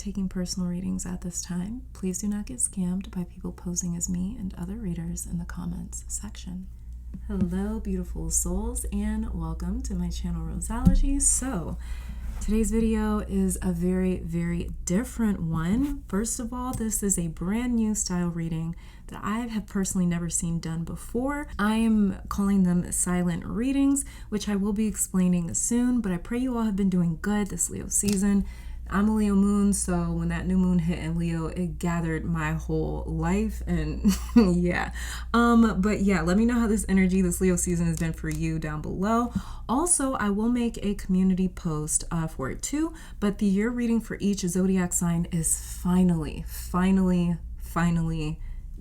taking personal readings at this time. Please do not get scammed by people posing as me and other readers in the comments section. Hello, beautiful souls, and welcome to my channel, Roseology. So, today's video is a very, very different one. First of all, this is a brand new style reading that I have personally never seen done before. I am calling them silent readings, which I will be explaining soon, but I pray you all have been doing good this Leo season. I'm a Leo moon, so when that new moon hit in Leo, it gathered my whole life, and yeah. But yeah, let me know how this energy, this Leo season has been for you down below. Also, I will make a community post for it too, but the year reading for each zodiac sign is finally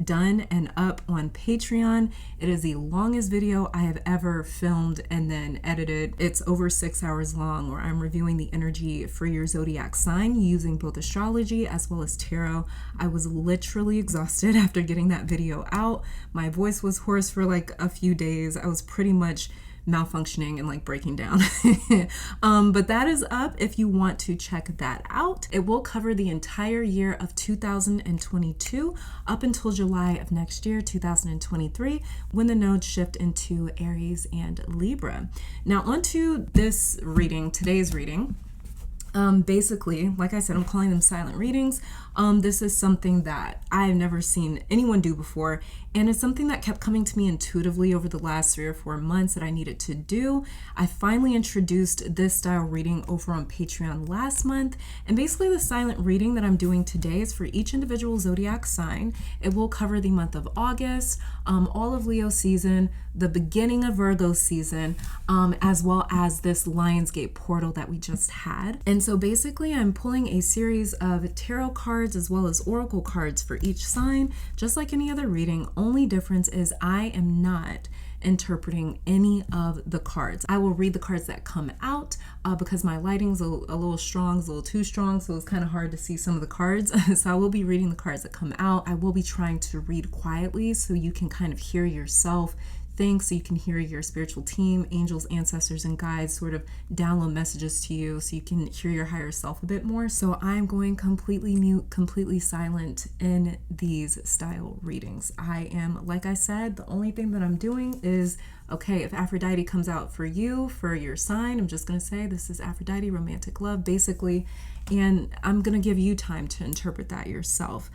done and up on Patreon. It is the longest video I have ever filmed and then edited. It's over 6 hours long, where I'm reviewing the energy for your zodiac sign using both astrology as well as tarot. I was literally exhausted after getting that video out. My voice was hoarse for like a few days. I was pretty much malfunctioning and like breaking down. But that is up if you want to check that out. It will cover the entire year of 2022 up until July of next year, 2023, when the nodes shift into Aries and Libra. Now onto this reading, today's reading. Basically, like I said, I'm calling them silent readings. This is something that I've never seen anyone do before, and it's something that kept coming to me intuitively over the last 3 or 4 months that I needed to do. I finally introduced this style reading over on Patreon last month, and basically the silent reading that I'm doing today is for each individual zodiac sign. It will cover the month of August, all of Leo season, the beginning of Virgo season, as well as this Lionsgate portal that we just had. And so basically I'm pulling a series of tarot cards as well as oracle cards for each sign, just like any other reading. Only difference is I am not interpreting any of the cards. I will read the cards that come out because my lighting's a little strong, it's a little too strong, so it's kind of hard to see some of the cards. So I will be reading the cards that come out. I will be trying to read quietly so you can kind of hear yourself think, so you can hear your spiritual team, angels, ancestors, and guides sort of download messages to you so you can hear your higher self a bit more. So I'm going completely mute, completely silent in these style readings. I am, like I said, the only thing that I'm doing is, okay, if Aphrodite comes out for you, for your sign, I'm just going to say this is Aphrodite, romantic love, basically, and I'm going to give you time to interpret that yourself.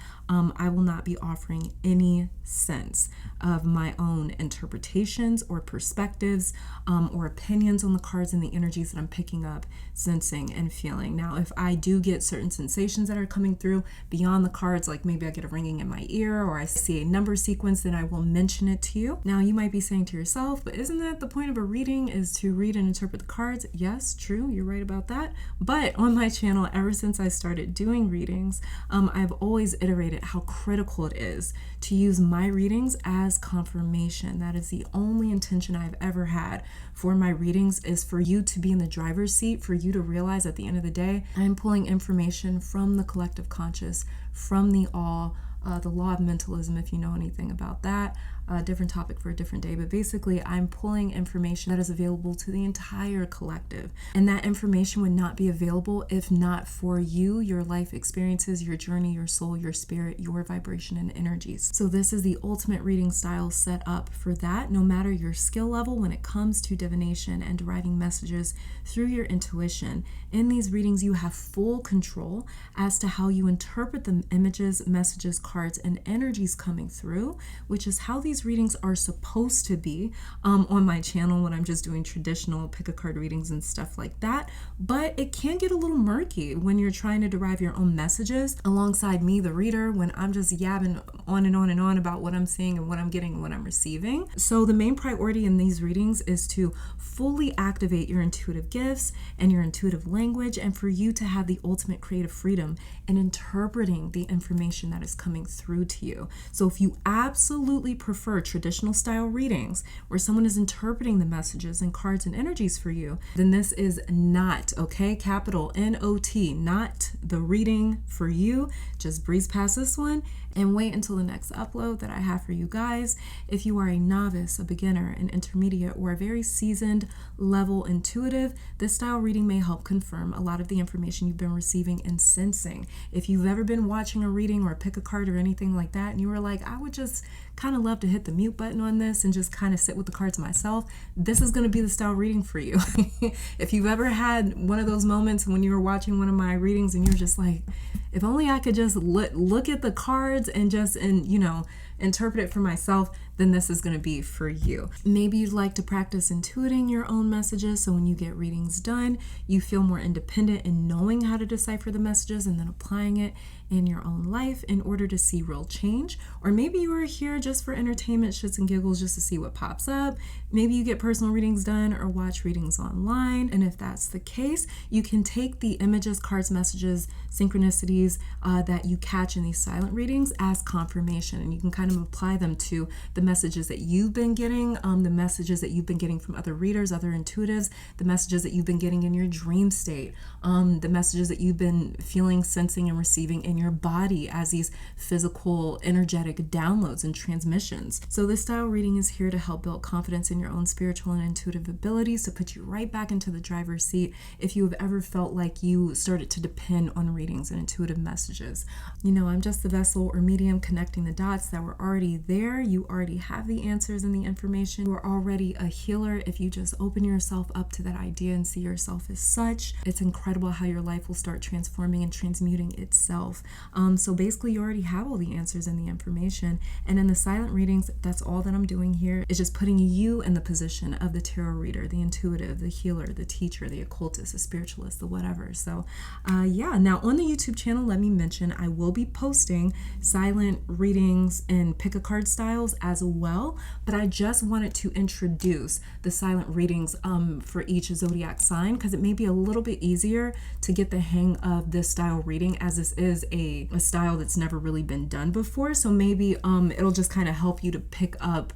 I will not be offering any sense of my own interpretations or perspectives or opinions on the cards and the energies that I'm picking up, sensing, and feeling. Now, if I do get certain sensations that are coming through beyond the cards, like maybe I get a ringing in my ear or I see a number sequence, then I will mention it to you. Now, you might be saying to yourself, but isn't that the point of a reading, is to read and interpret the cards? Yes, true, you're right about that. But on my channel, ever since I started doing readings, I've always iterated how critical it is to use my readings as confirmation. That is the only intention I've ever had for my readings, is for you to be in the driver's seat, for you to realize at the end of the day, I'm pulling information from the collective conscious, from the all, the law of mentalism, if you know anything about that. A different topic for a different day, but basically I'm pulling information that is available to the entire collective, and that information would not be available if not for you, your life experiences, your journey, your soul, your spirit, your vibration and energies. So this is the ultimate reading style set up for that, no matter your skill level when it comes to divination and deriving messages through your intuition. In these readings, you have full control as to how you interpret the images, messages, cards, and energies coming through, which is how these readings are supposed to be on my channel when I'm just doing traditional pick a card readings and stuff like that. But it can get a little murky when you're trying to derive your own messages alongside me, the reader, when I'm just yabbing on and on and on about what I'm seeing and what I'm getting and what I'm receiving. So the main priority in these readings is to fully activate your intuitive gifts and your intuitive language, and for you to have the ultimate creative freedom in interpreting the information that is coming through to you. So if you absolutely prefer prefer traditional style readings where someone is interpreting the messages and cards and energies for you, then this is not, okay, capital N-O-T, not the reading for you. Just breeze past this one and wait until the next upload that I have for you guys. If you are a novice, a beginner, an intermediate, or a very seasoned level intuitive, this style reading may help confirm a lot of the information you've been receiving and sensing. If you've ever been watching a reading or pick a card or anything like that, and you were like, I would just kind of love to hit the mute button on this and just kind of sit with the cards myself, this is going to be the style reading for you. If you've ever had one of those moments when you were watching one of my readings and you're just like, if only I could just look at the cards and interpret it for myself, then this is going to be for you. Maybe you'd like to practice intuiting your own messages, so when you get readings done, you feel more independent in knowing how to decipher the messages and then applying it in your own life in order to see real change. Or maybe you are here just for entertainment, shits and giggles, just to see what pops up. Maybe you get personal readings done or watch readings online. And if that's the case, you can take the images, cards, messages, synchronicities that you catch in these silent readings as confirmation, and you can kind of apply them to the messages that you've been getting, the messages that you've been getting from other readers, other intuitives, the messages that you've been getting in your dream state, the messages that you've been feeling, sensing, and receiving in your body as these physical, energetic downloads and transmissions. So this style reading is here to help build confidence in your own spiritual and intuitive abilities, to put you right back into the driver's seat if you have ever felt like you started to depend on readings and intuitive messages. I'm just the vessel or medium connecting the dots that were already there. You already have the answers and the information. You are already a healer if you just open yourself up to that idea and see yourself as such. It's incredible how your life will start transforming and transmuting itself. So basically, you already have all the answers and the information. And in the silent readings, that's all that I'm doing here, is just putting you in the position of the tarot reader, the intuitive, the healer, the teacher, the occultist, the spiritualist, the whatever. So now on the YouTube channel, let me mention I will be posting silent readings and pick a card styles as well, but I just wanted to introduce the silent readings for each zodiac sign, because it may be a little bit easier to get the hang of this style reading, as this is a style that's never really been done before. So maybe it'll just kind of help you to pick up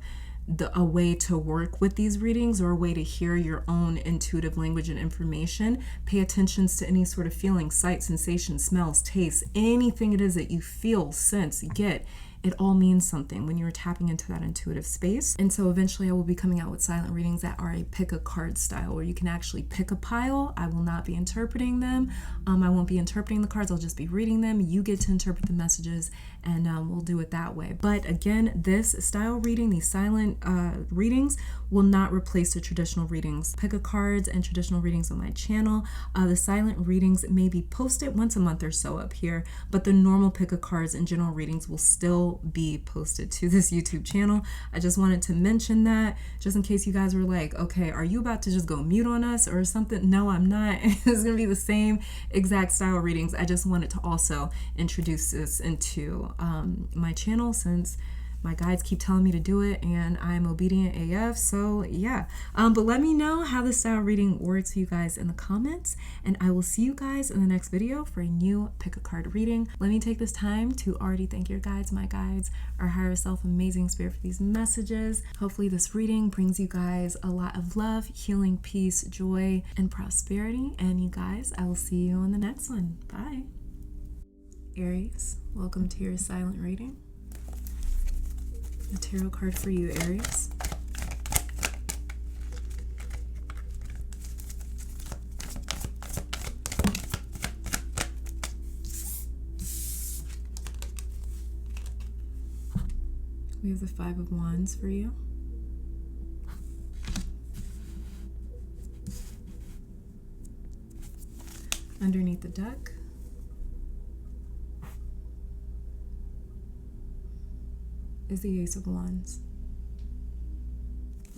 a way to work with these readings, or a way to hear your own intuitive language and information. Pay attention to any sort of feeling, sight, sensation, smells, taste, anything it is that you feel, sense, get. It all means something when you're tapping into that intuitive space. And so eventually I will be coming out with silent readings that are a pick a card style, where you can actually pick a pile. I will not be interpreting them. I won't be interpreting the cards. I'll just be reading them. You get to interpret the messages, and we'll do it that way. But again, this style reading, these silent readings, will not replace the traditional readings. Pick a cards and traditional readings on my channel. The silent readings may be posted once a month or so up here, but the normal pick a cards and general readings will still be posted to this YouTube channel. I just wanted to mention that, just in case you guys were like, okay, are you about to just go mute on us or something? No, I'm not. It's gonna be the same exact style readings. I just wanted to also introduce this into my channel, since my guides keep telling me to do it and I'm obedient AF. So yeah, but let me know how the style reading works for you guys in the comments, and I will see you guys in the next video for a new pick a card reading. Let me take this time to already thank your guides, my guides, our higher self, amazing spirit, for these messages. Hopefully this reading brings you guys a lot of love, healing, peace, joy, and prosperity. And you guys, I will see you on the next one. Bye. Aries, welcome to your silent reading. The tarot card for you, Aries. We have the Five of Wands for you. Underneath the deck, is the Ace of Wands.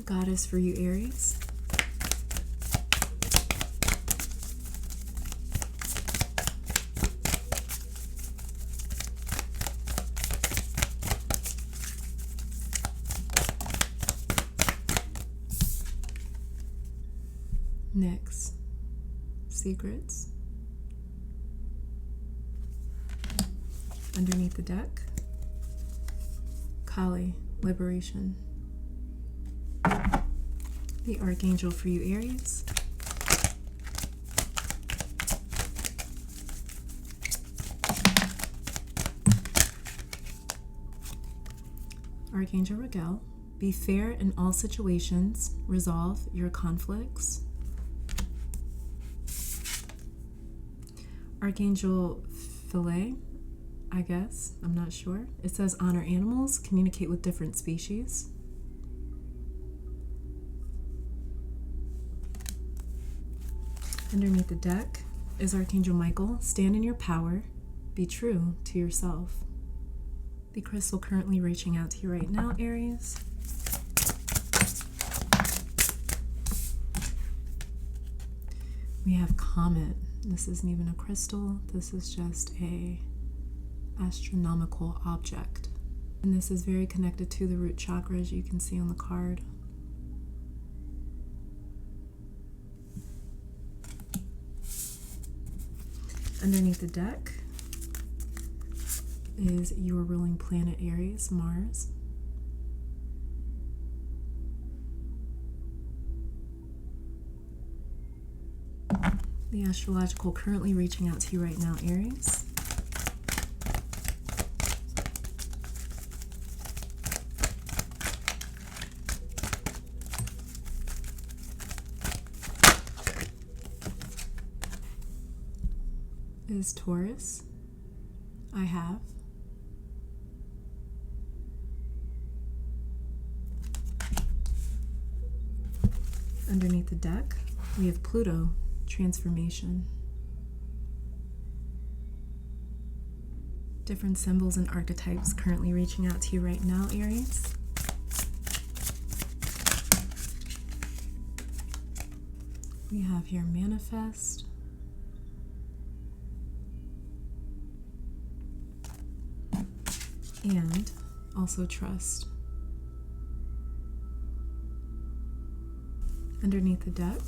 Goddess for you, Aries. Next, Secrets. Underneath the deck, Kali liberation. The archangel for you, Aries. Archangel Raguel, be fair in all situations, resolve your conflicts. Archangel Philae, I guess, I'm not sure. It says honor animals, communicate with different species. Underneath the deck is Archangel Michael, stand in your power, be true to yourself. The crystal currently reaching out to you right now, Aries. We have Comet. This isn't even a crystal. This is just a astronomical object. And this is very connected to the root chakra, as you can see on the card. Underneath the deck is your ruling planet, Aries, Mars. The astrological currently reaching out to you right now, Aries. Is Taurus. I have. Underneath the deck, we have Pluto, transformation. Different symbols and archetypes currently reaching out to you right now, Aries. We have here manifest. And also trust. Underneath the deck,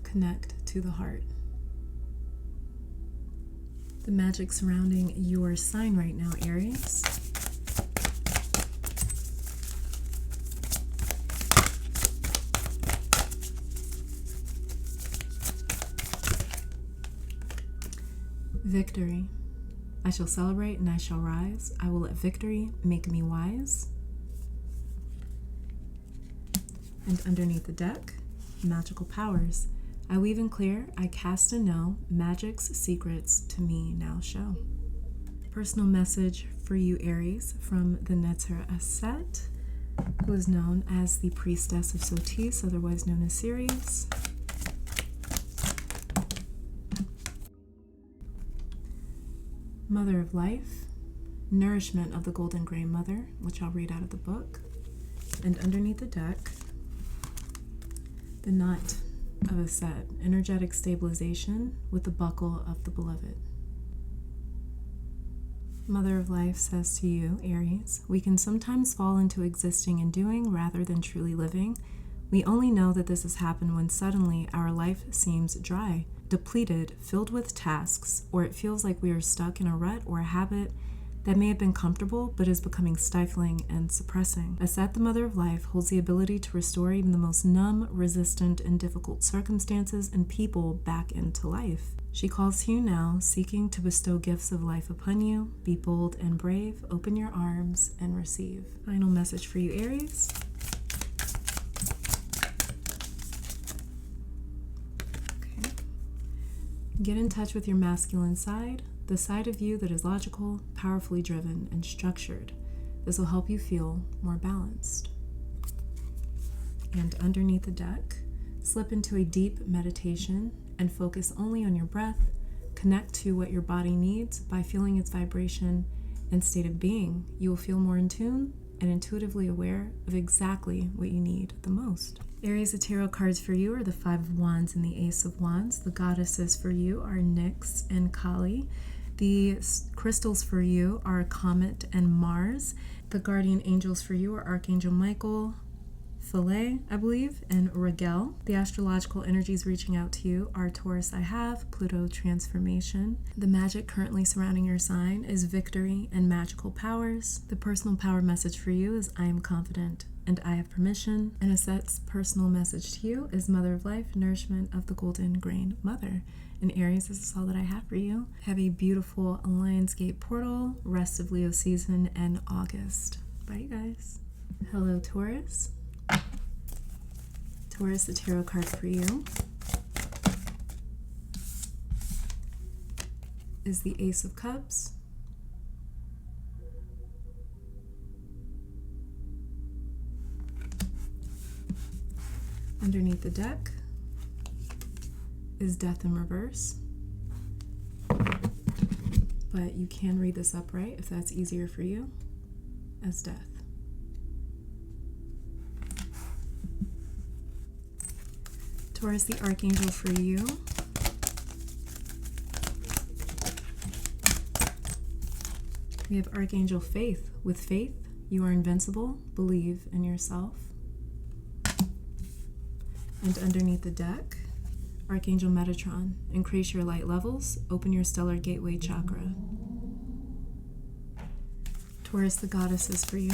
connect to the heart. The magic surrounding your sign right now, Aries. Victory. I shall celebrate and I shall rise. I will let victory make me wise. And underneath the deck, magical powers. I weave and clear, I cast and know, magic's secrets to me now show. Personal message for you, Aries, from the Netzer Aset, who is known as the Priestess of Sotis, otherwise known as Sirius. Mother of Life, Nourishment of the Golden Gray Mother, which I'll read out of the book. And underneath the deck, the Knot of a Set, Energetic Stabilization with the Buckle of the Beloved. Mother of Life says to you, Aries, we can sometimes fall into existing and doing rather than truly living. We only know that this has happened when suddenly our life seems dry, depleted, filled with tasks, or it feels like we are stuck in a rut or a habit that may have been comfortable but is becoming stifling and suppressing. Aset, the Mother of Life, holds the ability to restore even the most numb, resistant, and difficult circumstances and people back into life. She calls to you now, seeking to bestow gifts of life upon you. Be bold and brave, open your arms, and receive. Final message for you, Aries. Get in touch with your masculine side, the side of you that is logical, powerfully driven, and structured. This will help you feel more balanced. And underneath the deck, slip into a deep meditation and focus only on your breath. Connect to what your body needs by feeling its vibration and state of being. You will feel more in tune and intuitively aware of exactly what you need the most. Aries, the tarot cards for you are the Five of Wands and the Ace of Wands. The goddesses for you are Nyx and Kali. The crystals for you are Comet and Mars. The guardian angels for you are Archangel Michael, Philae, I believe, and Regel. The astrological energies reaching out to you are Taurus, I have, Pluto, transformation. The magic currently surrounding your sign is victory and magical powers. The personal power message for you is I am confident and I have permission. And Aset's personal message to you is Mother of Life, nourishment of the golden grain mother. In Aries, this is all that I have for you. Have a beautiful Lionsgate portal, rest of Leo season, and August. Bye, you guys. Hello, Taurus. Taurus, the tarot card for you is the Ace of Cups, underneath the deck is Death in reverse, but you can read this upright if that's easier for you, as Death. Taurus, the archangel for you we have Archangel Faith. With faith, you are invincible. Believe in yourself. And underneath the deck, Archangel Metatron. Increase your light levels. Open your stellar gateway chakra. Taurus, the goddesses for you.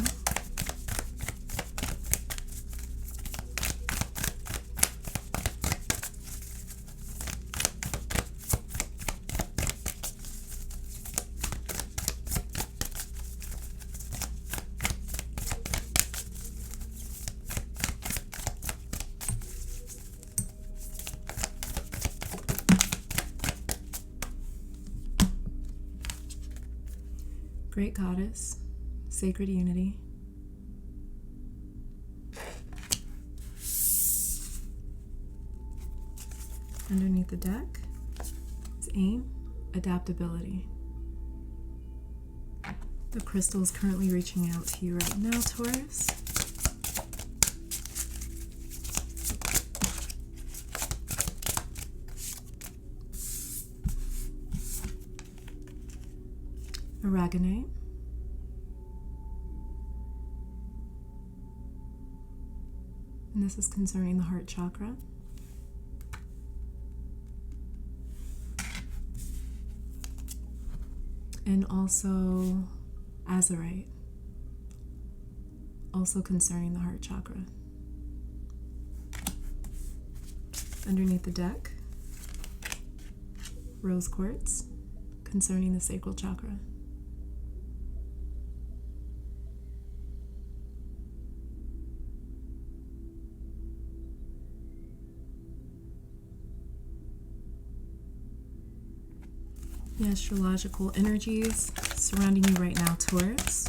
Great Goddess, Sacred Unity. Underneath the deck is Aim, Adaptability. The crystal is currently reaching out to you right now, Taurus. Aragonite. And this is concerning the heart chakra. And also Azurite, also concerning the heart chakra. Underneath the deck, Rose Quartz, concerning the sacral chakra. The astrological energies surrounding you right now, Taurus.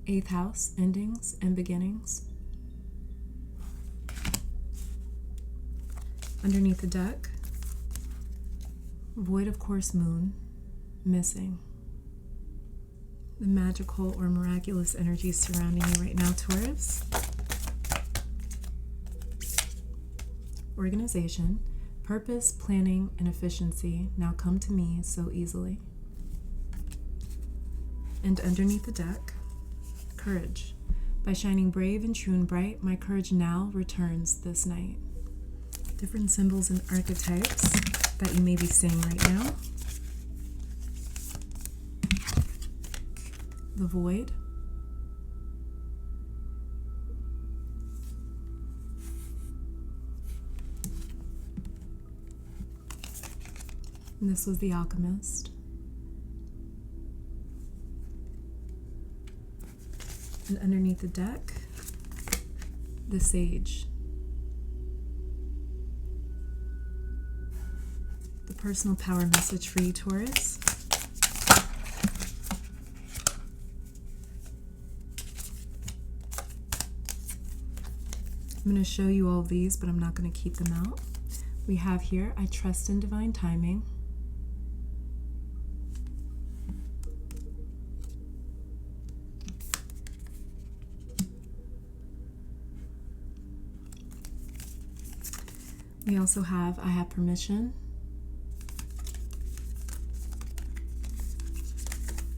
Eighth house, endings and beginnings. Underneath the deck, void of course moon, missing. The magical or miraculous energies surrounding you right now, Taurus. Organization, purpose, planning, and efficiency now come to me so easily. And underneath the deck, courage. By shining brave and true and bright, my courage now returns this night. Different symbols and archetypes that you may be seeing right now. The void. And this was the alchemist. And underneath the deck, the sage. The personal power message for you, Taurus. I'm going to show you all of these, but I'm not going to keep them out. We have here, I trust in divine timing. We also have, I have permission.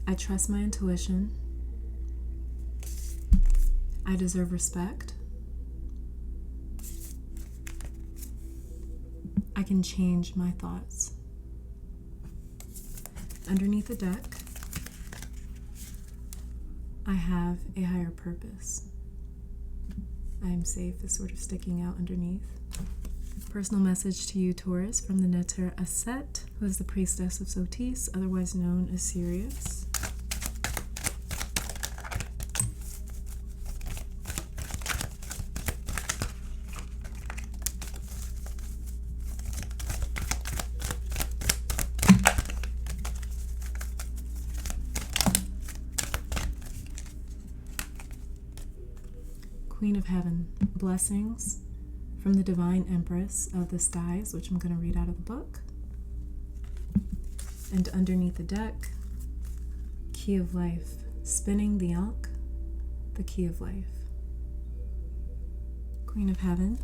I trust my intuition. I deserve respect. I can change my thoughts. Underneath the deck, I have a higher purpose. I am safe is sort of sticking out underneath. Personal message to you, Taurus, from the Neter Aset, who is the priestess of Sotis, otherwise known as Sirius. Queen of Heaven, blessings from the Divine Empress of the Skies, which I'm going to read out of the book. And underneath the deck, Key of Life, spinning the Ankh, the Key of Life. Queen of Heaven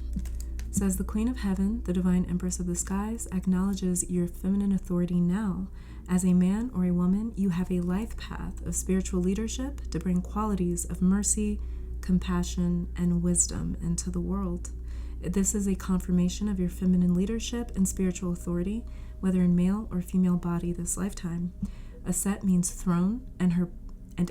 says, the Queen of Heaven, the Divine Empress of the Skies, acknowledges your feminine authority now. As a man or a woman, you have a life path of spiritual leadership to bring qualities of mercy, compassion, and wisdom into the world. This is a confirmation of your feminine leadership and spiritual authority, whether in male or female body this lifetime. Aset means throne, and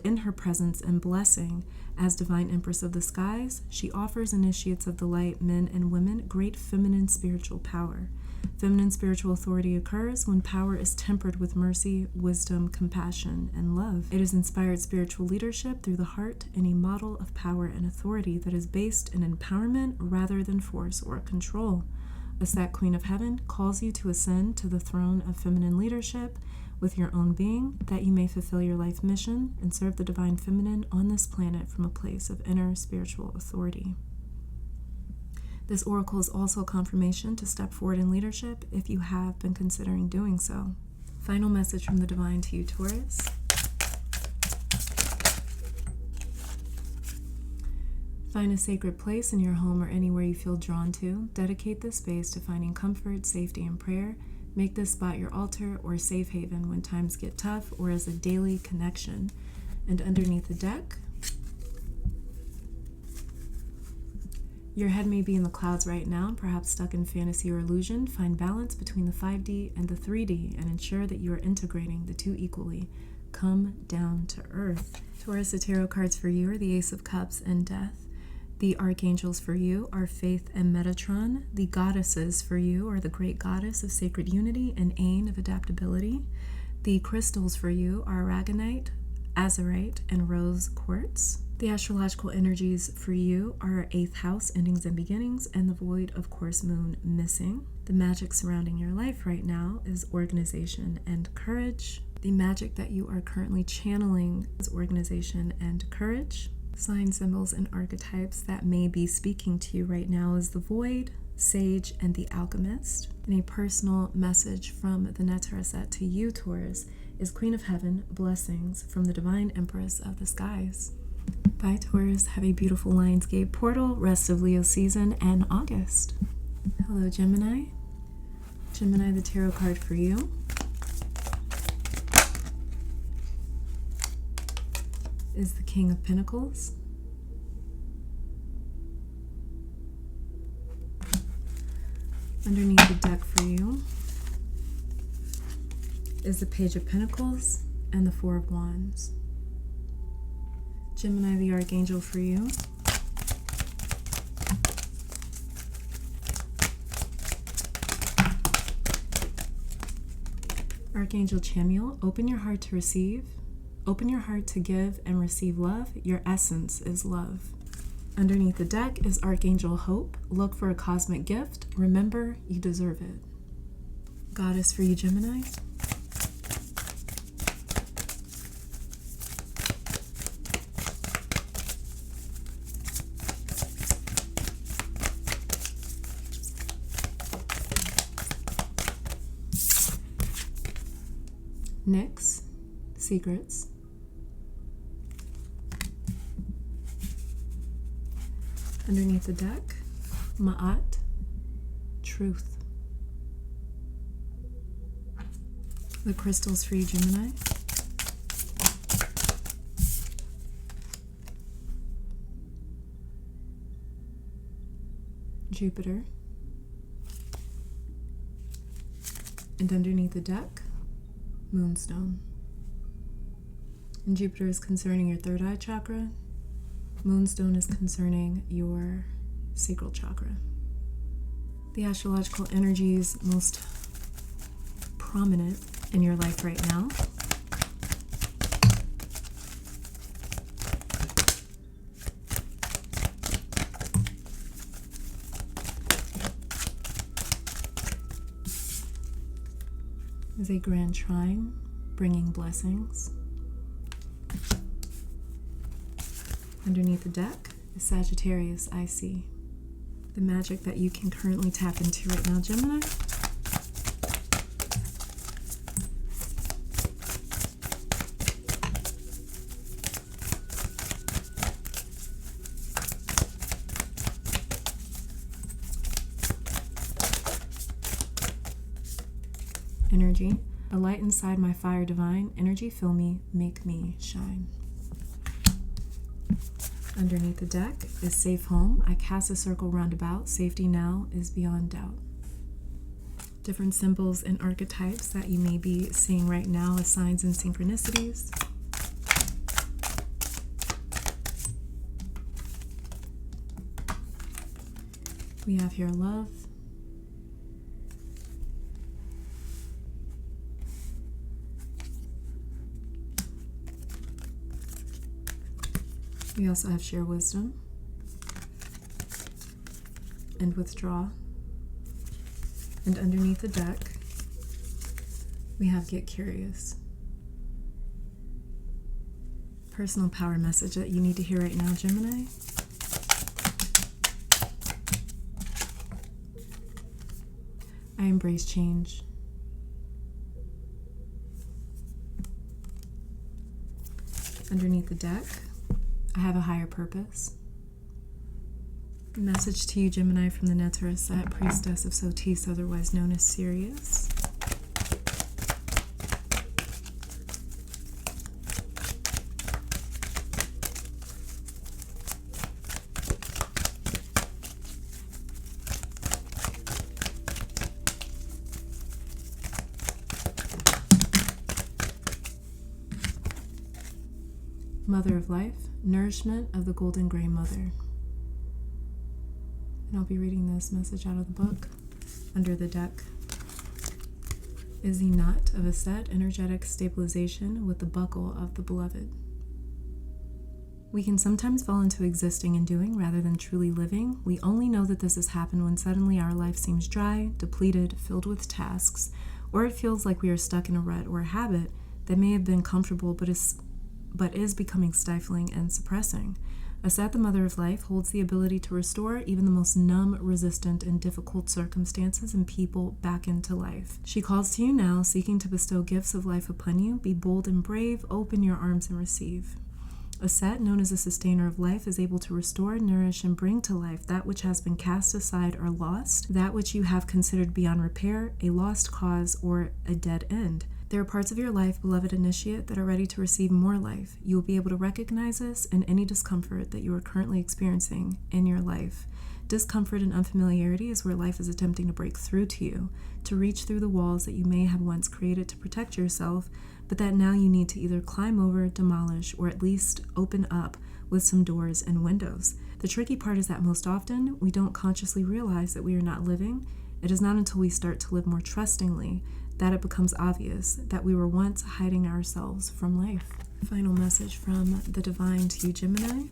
in her presence and blessing as Divine Empress of the Skies, she offers initiates of the light, men and women, great feminine spiritual power. Feminine spiritual authority occurs when power is tempered with mercy, wisdom, compassion, and love. It is inspired spiritual leadership through the heart and a model of power and authority that is based in empowerment rather than force or control. Aset, Queen of Heaven, calls you to ascend to the throne of feminine leadership with your own being, that you may fulfill your life mission and serve the Divine Feminine on this planet from a place of inner spiritual authority. This oracle is also a confirmation to step forward in leadership if you have been considering doing so. Final message from the Divine to you, Taurus. Find a sacred place in your home or anywhere you feel drawn to. Dedicate this space to finding comfort, safety, and prayer. Make this spot your altar or safe haven when times get tough or as a daily connection. And underneath the deck, your head may be in the clouds right now, perhaps stuck in fantasy or illusion. Find balance between the 5D and the 3D and ensure that you are integrating the two equally. Come down to earth. Taurus, the tarot cards for you are the Ace of Cups and Death. The archangels for you are Faith and Metatron. The goddesses for you are the Great Goddess of Sacred Unity and Ain of Adaptability. The crystals for you are Aragonite, Azurite, and Rose Quartz. The astrological energies for you are 8th house, endings and beginnings, and the void, of course, moon missing. The magic surrounding your life right now is organization and courage. The magic that you are currently channeling is organization and courage. Sign symbols and archetypes that may be speaking to you right now is the void, sage, and the alchemist. And a personal message from the Neter Aset to you, Taurus, is Queen of Heaven, blessings from the Divine Empress of the Skies. Bye, Taurus. Have a beautiful Lionsgate portal, rest of Leo season, and August. Hello, Gemini. Gemini, the tarot card for you is the King of Pentacles. Underneath the deck for you is the Page of Pentacles and the Four of Wands. Gemini, the archangel for you Archangel Chamuel, open your heart to receive. Open your heart to give and receive love. Your essence is love. Underneath the deck is Archangel Hope. Look for a cosmic gift. Remember, you deserve it. Goddess for you, Gemini. Nyx, secrets. Underneath the deck, Ma'at, truth. The crystals for you, Gemini. Jupiter. And underneath the deck, Moonstone. And Jupiter is concerning your third eye chakra. Moonstone is concerning your sacral chakra. The astrological energies most prominent in your life right now. Is a grand trine bringing blessings. Underneath the deck is Sagittarius, I see. The magic that you can currently tap into right now, Gemini. Energy. A light inside my fire divine. Energy, fill me, make me shine. Underneath the deck is safe home. I cast a circle roundabout. Safety now is beyond doubt. Different symbols and archetypes that you may be seeing right now as signs and synchronicities. We have here love. We also have share wisdom and withdraw. And underneath the deck, we have get curious. Personal power message that you need to hear right now, Gemini. I embrace change. Underneath the deck, I have a higher purpose. Message to you, Gemini, from the Netereset, Priestess of Sotis, otherwise known as Sirius. Mother of Life, Nourishment of the Golden Gray Mother. And I'll be reading this message out of the book. Under the deck is the knot of a set energetic stabilization with the buckle of the beloved. We can sometimes fall into existing and doing rather than truly living. We only know that this has happened when suddenly our life seems dry, depleted, filled with tasks, or it feels like we are stuck in a rut or a habit that may have been comfortable but is becoming stifling and suppressing. Aset, the Mother of Life, holds the ability to restore even the most numb, resistant, and difficult circumstances and people back into life. She calls to you now, seeking to bestow gifts of life upon you. Be bold and brave, open your arms and receive. Aset, known as a sustainer of life, is able to restore, nourish, and bring to life that which has been cast aside or lost, that which you have considered beyond repair, a lost cause, or a dead end. There are parts of your life, beloved initiate, that are ready to receive more life. You will be able to recognize this in any discomfort that you are currently experiencing in your life. Discomfort and unfamiliarity is where life is attempting to break through to you, to reach through the walls that you may have once created to protect yourself, but that now you need to either climb over, demolish, or at least open up with some doors and windows. The tricky part is that most often we don't consciously realize that we are not living. It is not until we start to live more trustingly that it becomes obvious that we were once hiding ourselves from life. Final message from the divine to you, Gemini.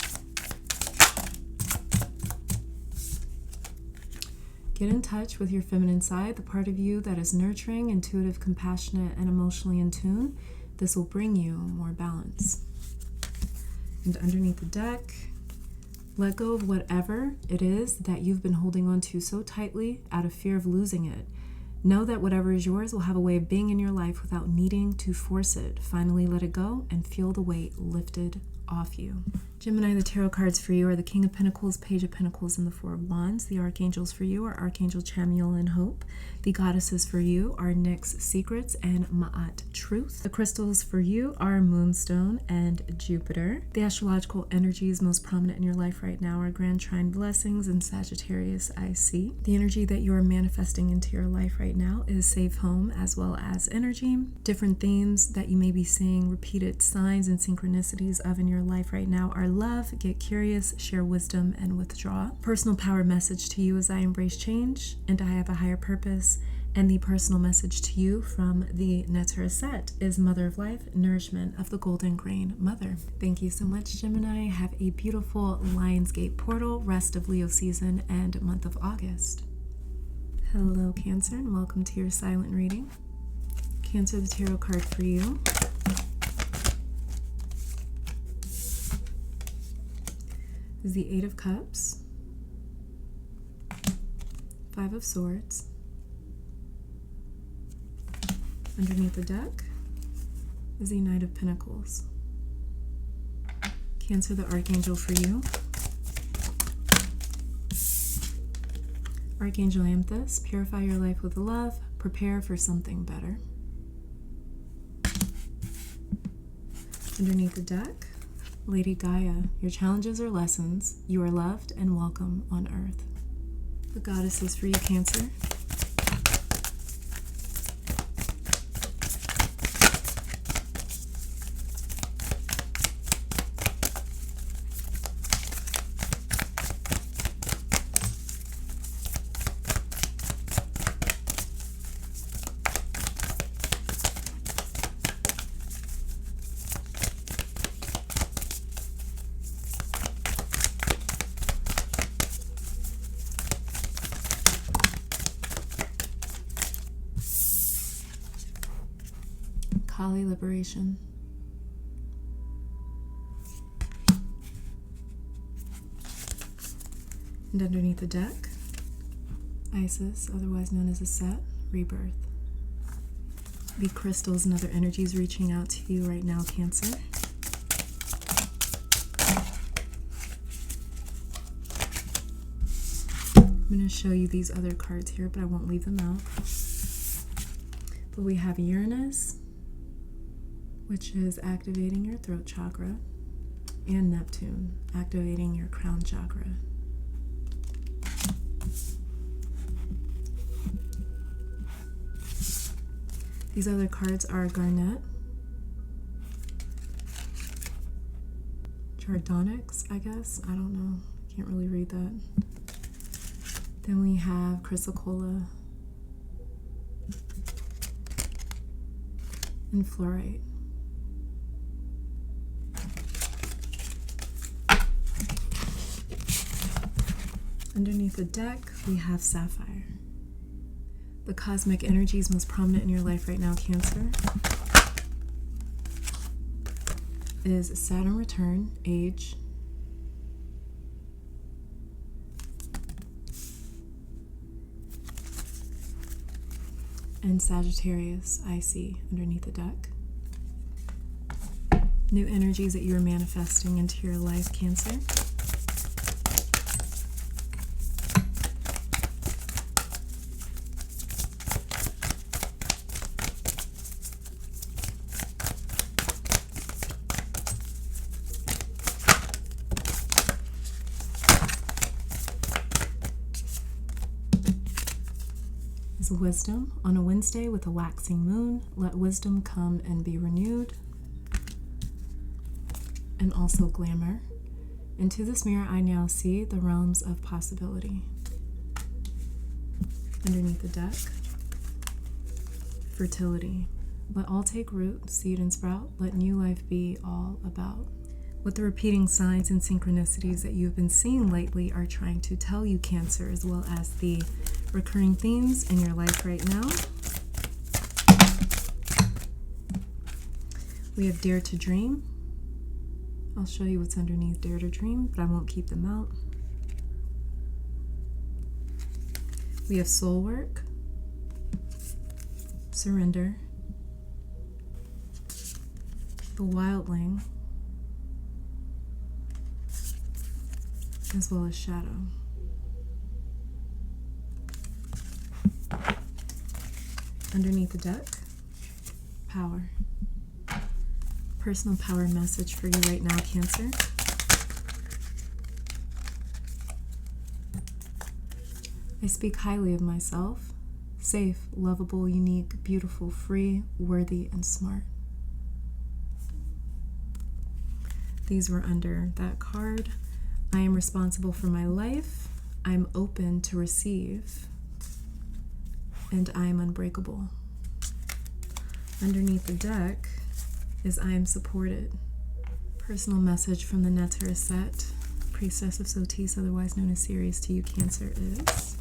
Get in touch with your feminine side, the part of you that is nurturing, intuitive, compassionate, and emotionally in tune. This will bring you more balance. And underneath the deck, let go of whatever it is that you've been holding on to so tightly out of fear of losing it. Know that whatever is yours will have a way of being in your life without needing to force it. Finally, let it go and feel the weight lifted off you. Gemini, the tarot cards for you are the King of Pentacles, Page of Pentacles, and the Four of Wands. The archangels for you are Archangel Chamuel and Hope. The goddesses for you are Nyx, Secrets, and Ma'at, Truth. The crystals for you are Moonstone and Jupiter. The astrological energies most prominent in your life right now are Grand Trine Blessings and Sagittarius, I see. The energy that you are manifesting into your life right now is Safe Home as well as energy. Different themes that you may be seeing repeated signs and synchronicities of in your life right now are love, get curious, share wisdom, and withdraw. Personal power message to you is I embrace change and I have a higher purpose. And the personal message to you from the Netter set is Mother of Life, Nourishment of the Golden Grain Mother. Thank you so much, Gemini. Have a beautiful Lionsgate portal, rest of Leo season, and month of August. Hello, Cancer, and welcome to your silent reading. Cancer, the tarot card for you is the Eight of Cups, Five of Swords. Underneath the deck is the Knight of Pentacles. Cancer, the archangel for you, Archangel Amethyst. Purify your life with love. Prepare for something better. Underneath the deck, Lady Gaia. Your challenges are lessons. You are loved and welcome on earth. The goddesses for you, Cancer. Kali Liberation. And underneath the deck, Isis, otherwise known as a Set, Rebirth. The crystals and other energies reaching out to you right now, Cancer. I'm going to show you these other cards here, but I won't leave them out. But we have Uranus, which is activating your throat chakra, and Neptune, activating your crown chakra. These other cards are Garnet, Chardonyx, I guess. I don't know. Can't really read that. Then we have Chrysocolla and Fluorite. Underneath the deck, we have Sapphire. The cosmic energies most prominent in your life right now, Cancer, is Saturn return, age, and Sagittarius, I see underneath the deck. New energies that you're manifesting into your life, Cancer. Wisdom. On a Wednesday with a waxing moon, let wisdom come and be renewed. And also glamour. Into this mirror I now see the realms of possibility. Underneath the deck, fertility. Let all take root, seed and sprout. Let new life be all about. What the repeating signs and synchronicities that you've been seeing lately are trying to tell you, Cancer, as well as the recurring themes in your life right now. We have Dare to Dream. I'll show you what's underneath Dare to Dream, but I won't keep them out. We have Soul Work, Surrender, the Wildling, as well as shadow. Underneath the deck, power. Personal power message for you right now, Cancer. I speak highly of myself, safe, lovable, unique, beautiful, free, worthy, and smart. These were under that card. I am responsible for my life. I'm open to receive. And I am unbreakable. Underneath the deck is I am supported. Personal message from the Netter set. Priestess of Sotis, otherwise known as Aries, to you, Cancer, is...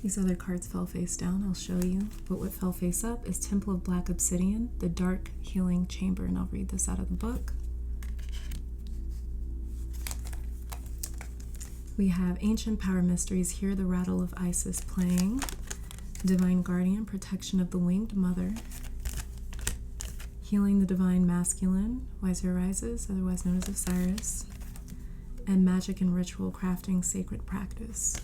These other cards fell face down, I'll show you. But what fell face up is Temple of Black Obsidian, the Dark Healing Chamber. And I'll read this out of the book. We have Ancient Power Mysteries, Hear the Rattle of Isis playing. Divine Guardian, Protection of the Winged Mother. Healing the Divine Masculine, Wiser Rises, otherwise known as Osiris. And Magic and Ritual Crafting, Sacred Practice.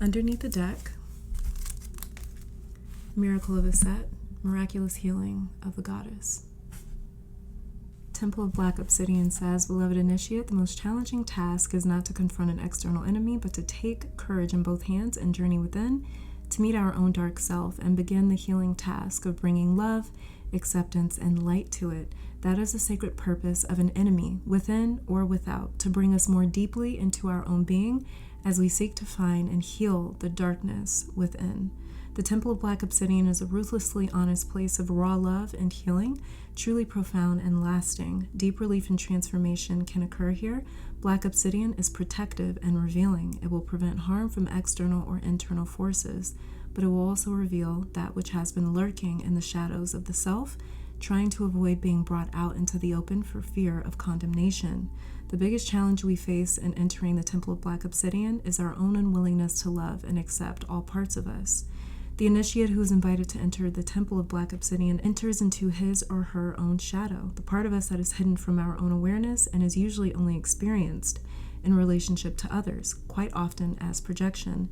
Underneath the deck, Miracle of Aset, Miraculous Healing of the Goddess. Temple of Black Obsidian says, Beloved Initiate, the most challenging task is not to confront an external enemy, but to take courage in both hands and journey within to meet our own dark self and begin the healing task of bringing love, acceptance, and light to it. That is the sacred purpose of an enemy, within or without, to bring us more deeply into our own being as we seek to find and heal the darkness within. The Temple of Black Obsidian is a ruthlessly honest place of raw love and healing, truly profound and lasting. Deep relief and transformation can occur here. Black Obsidian is protective and revealing. It will prevent harm from external or internal forces, but it will also reveal that which has been lurking in the shadows of the self, trying to avoid being brought out into the open for fear of condemnation. The biggest challenge we face in entering the Temple of Black Obsidian is our own unwillingness to love and accept all parts of us. The initiate who is invited to enter the Temple of Black Obsidian enters into his or her own shadow, the part of us that is hidden from our own awareness and is usually only experienced in relationship to others, quite often as projection.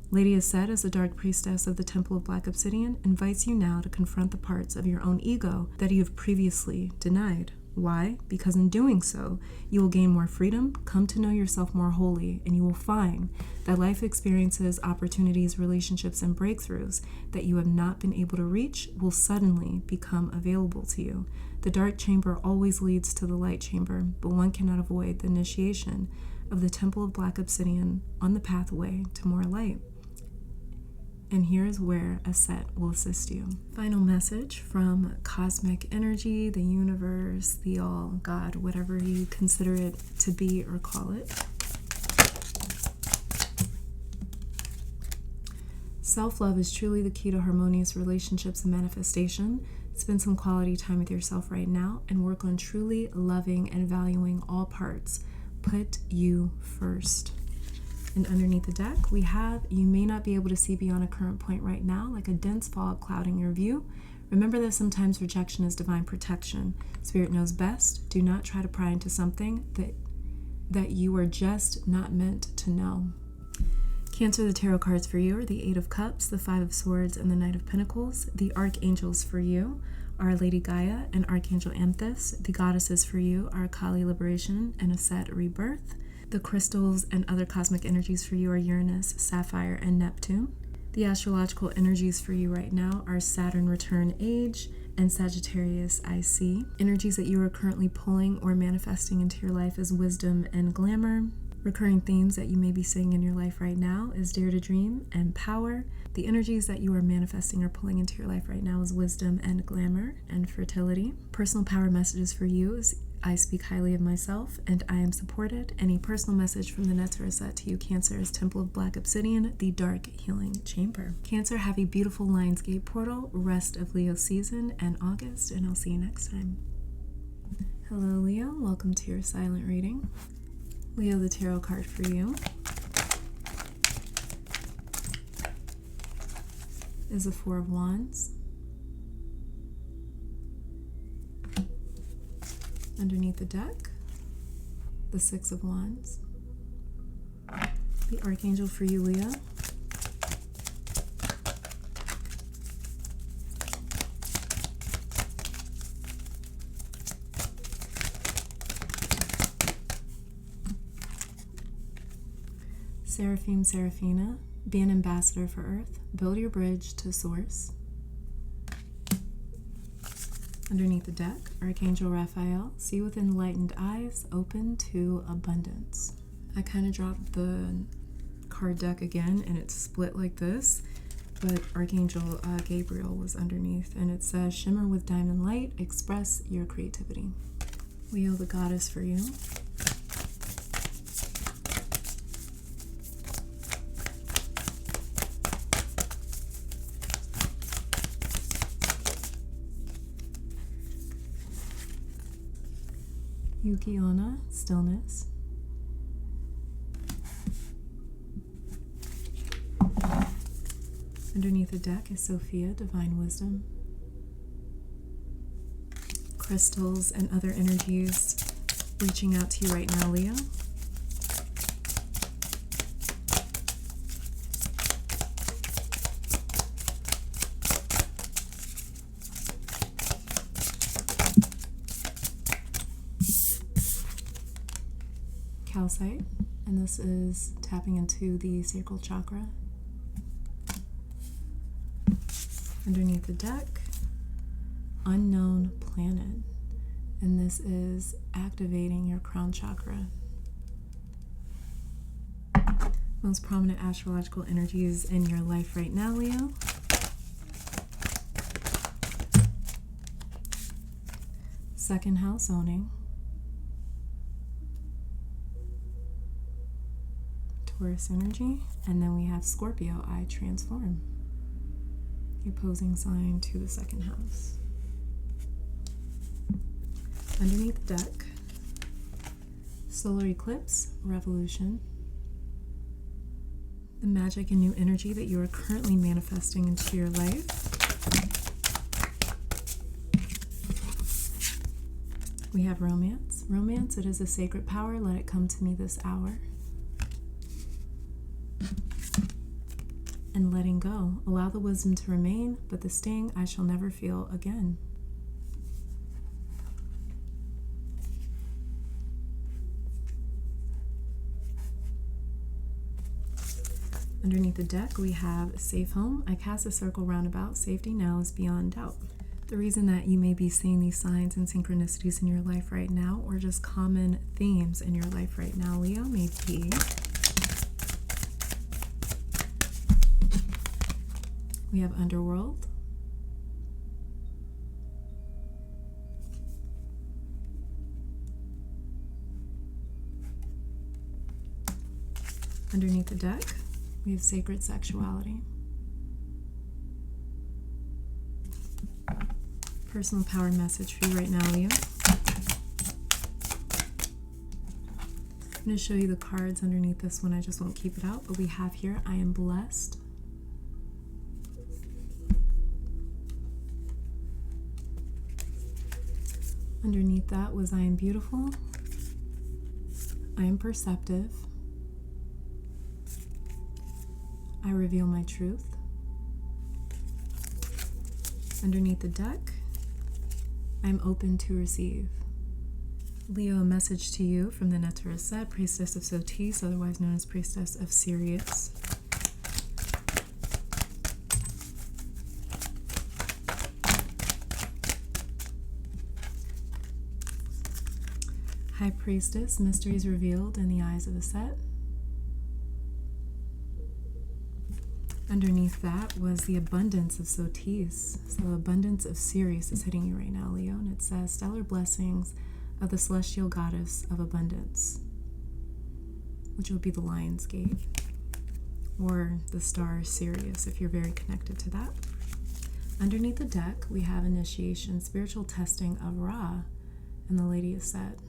Lady Aset, as the Dark Priestess of the Temple of Black Obsidian, invites you now to confront the parts of your own ego that you have previously denied. Why? Because in doing so, you will gain more freedom, come to know yourself more wholly, and you will find that life experiences, opportunities, relationships, and breakthroughs that you have not been able to reach will suddenly become available to you. The dark chamber always leads to the light chamber, but one cannot avoid the initiation of the Temple of Black Obsidian on the pathway to more light. And here is where Aset will assist you. Final message from cosmic energy, the universe, the all, God, whatever you consider it to be or call it. Self-love is truly the key to harmonious relationships and manifestation. Spend some quality time with yourself right now and work on truly loving and valuing all parts. Put you first. And underneath the deck, we have, you may not be able to see beyond a current point right now, like a dense fog clouding your view. Remember that sometimes rejection is divine protection. Spirit knows best. Do not try to pry into something that you are just not meant to know. Cancer, the tarot cards for you are the Eight of Cups, the Five of Swords, and the Knight of Pentacles. The archangels for you are Lady Gaia and Archangel Amethyst. The goddesses for you are Kali, Liberation, and Aset, Rebirth. The crystals and other cosmic energies for you are Uranus, Sapphire, and Neptune. The astrological energies for you right now are Saturn, Return, Age, and Sagittarius, IC. Energies that you are currently pulling or manifesting into your life is Wisdom and Glamour. Recurring themes that you may be seeing in your life right now is Dare to Dream and Power. The energies that you are manifesting or pulling into your life right now is Wisdom and Glamour and Fertility. Personal power messages for you is I speak highly of myself and I am supported. Any personal message from the Netter set to you, Cancer, is Temple of Black Obsidian, the Dark Healing Chamber. Cancer, have a beautiful Lionsgate portal, rest of Leo season and August, and I'll see you next time. Hello, Leo. Welcome to your silent reading. Leo, the tarot card for you is the Four of Wands. Underneath the deck, the Six of Wands. The Archangel for you, Leo, Seraphim, Seraphina, be an ambassador for Earth. Build your bridge to Source. Underneath the deck, Archangel Raphael, see with enlightened eyes, open to abundance. I kind of dropped the card deck again and it's split like this, but Archangel Gabriel was underneath, and it says, shimmer with diamond light, express your creativity. Leo, the goddess for you. Yuki-onna, stillness. Underneath the deck is Sophia, divine wisdom. Crystals and other energies reaching out to you right now, Leo. Calcite, and this is tapping into the sacral chakra. Underneath the deck, unknown planet, and this is activating your crown chakra. Most prominent astrological energies in your life right now, Leo. Second house owning. Taurus energy, and then we have Scorpio, I transform, the opposing sign to the second house. Underneath the deck, solar eclipse, revolution, the magic and new energy that you are currently manifesting into your life. We have romance. Romance, it is a sacred power, let it come to me this hour. And letting go. Allow the wisdom to remain, but the sting I shall never feel again. Underneath the deck, we have safe home. I cast a circle roundabout. Safety now is beyond doubt. The reason that you may be seeing these signs and synchronicities in your life right now, or just common themes in your life right now, Leo, may be we have underworld, underneath the deck, we have sacred sexuality, personal power message for you right now, Leo. I'm going to show you the cards underneath this one. I just won't keep it out, but we have here, I am blessed. Underneath that was I am beautiful, I am perceptive, I reveal my truth. Underneath the deck, I am open to receive. Leo, a message to you from the Neteris set, Priestess of Sotis, otherwise known as Priestess of Sirius. High Priestess, mysteries revealed in the eyes of the set. Underneath that was the abundance of Sotis. So the abundance of Sirius is hitting you right now, Leo, and it says stellar blessings of the celestial goddess of abundance, which will be the Lion's Gate, or the star Sirius if you're very connected to that. Underneath the deck, we have initiation, spiritual testing of Ra. and the Lady is Set.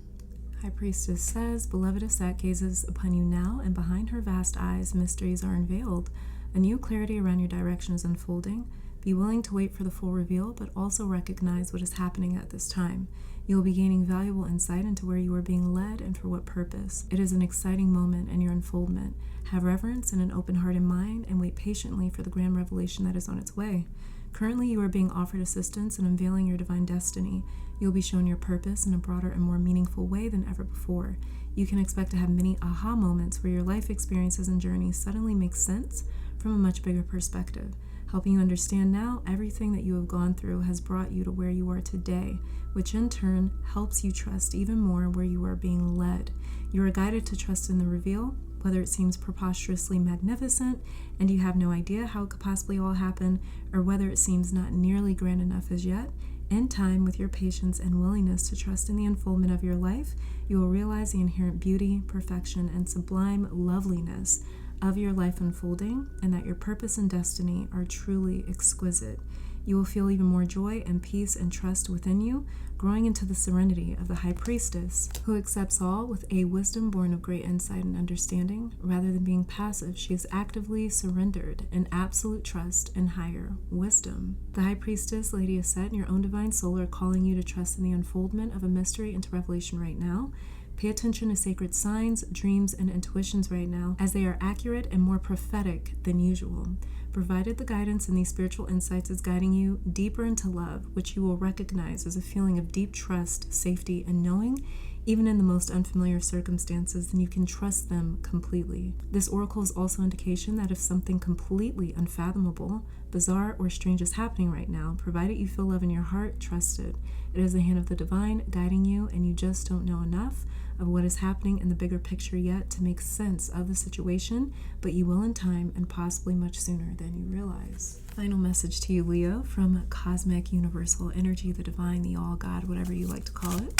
High Priestess says, Beloved Set gazes upon you now, and behind her vast eyes mysteries are unveiled. A new clarity around your direction is unfolding. Be willing to wait for the full reveal, but also recognize what is happening at this time. You will be gaining valuable insight into where you are being led and for what purpose. It is an exciting moment in your unfoldment. Have reverence and an open heart and mind, and wait patiently for the grand revelation that is on its way. Currently, you are being offered assistance in unveiling your divine destiny. You will be shown your purpose in a broader and more meaningful way than ever before. You can expect to have many aha moments where your life experiences and journeys suddenly make sense from a much bigger perspective. Helping you understand now, everything that you have gone through has brought you to where you are today, which in turn helps you trust even more where you are being led. You are guided to trust in the reveal, whether it seems preposterously magnificent and you have no idea how it could possibly all happen, or whether it seems not nearly grand enough as yet. In time, with your patience and willingness to trust in the unfoldment of your life, you will realize the inherent beauty, perfection, and sublime loveliness of your life unfolding, and that your purpose and destiny are truly exquisite. You will feel even more joy and peace and trust within you, growing into the serenity of the High Priestess, who accepts all with a wisdom born of great insight and understanding. Rather than being passive, she is actively surrendered in absolute trust and higher wisdom. The High Priestess, Lady is Set, and your own divine soul are calling you to trust in the unfoldment of a mystery into revelation right now. Pay attention to sacred signs, dreams, and intuitions right now, as they are accurate and more prophetic than usual. Provided the guidance in these spiritual insights is guiding you deeper into love, which you will recognize as a feeling of deep trust, safety, and knowing, even in the most unfamiliar circumstances, then you can trust them completely. This oracle is also indication that if something completely unfathomable, bizarre, or strange is happening right now, provided you feel love in your heart, trust it. It is the hand of the divine guiding you, and you just don't know enough of what is happening in the bigger picture yet to make sense of the situation, but you will in time, and possibly much sooner than you realize. Final message to you, Leo, from Cosmic Universal Energy, the Divine, the All, God, whatever you like to call it.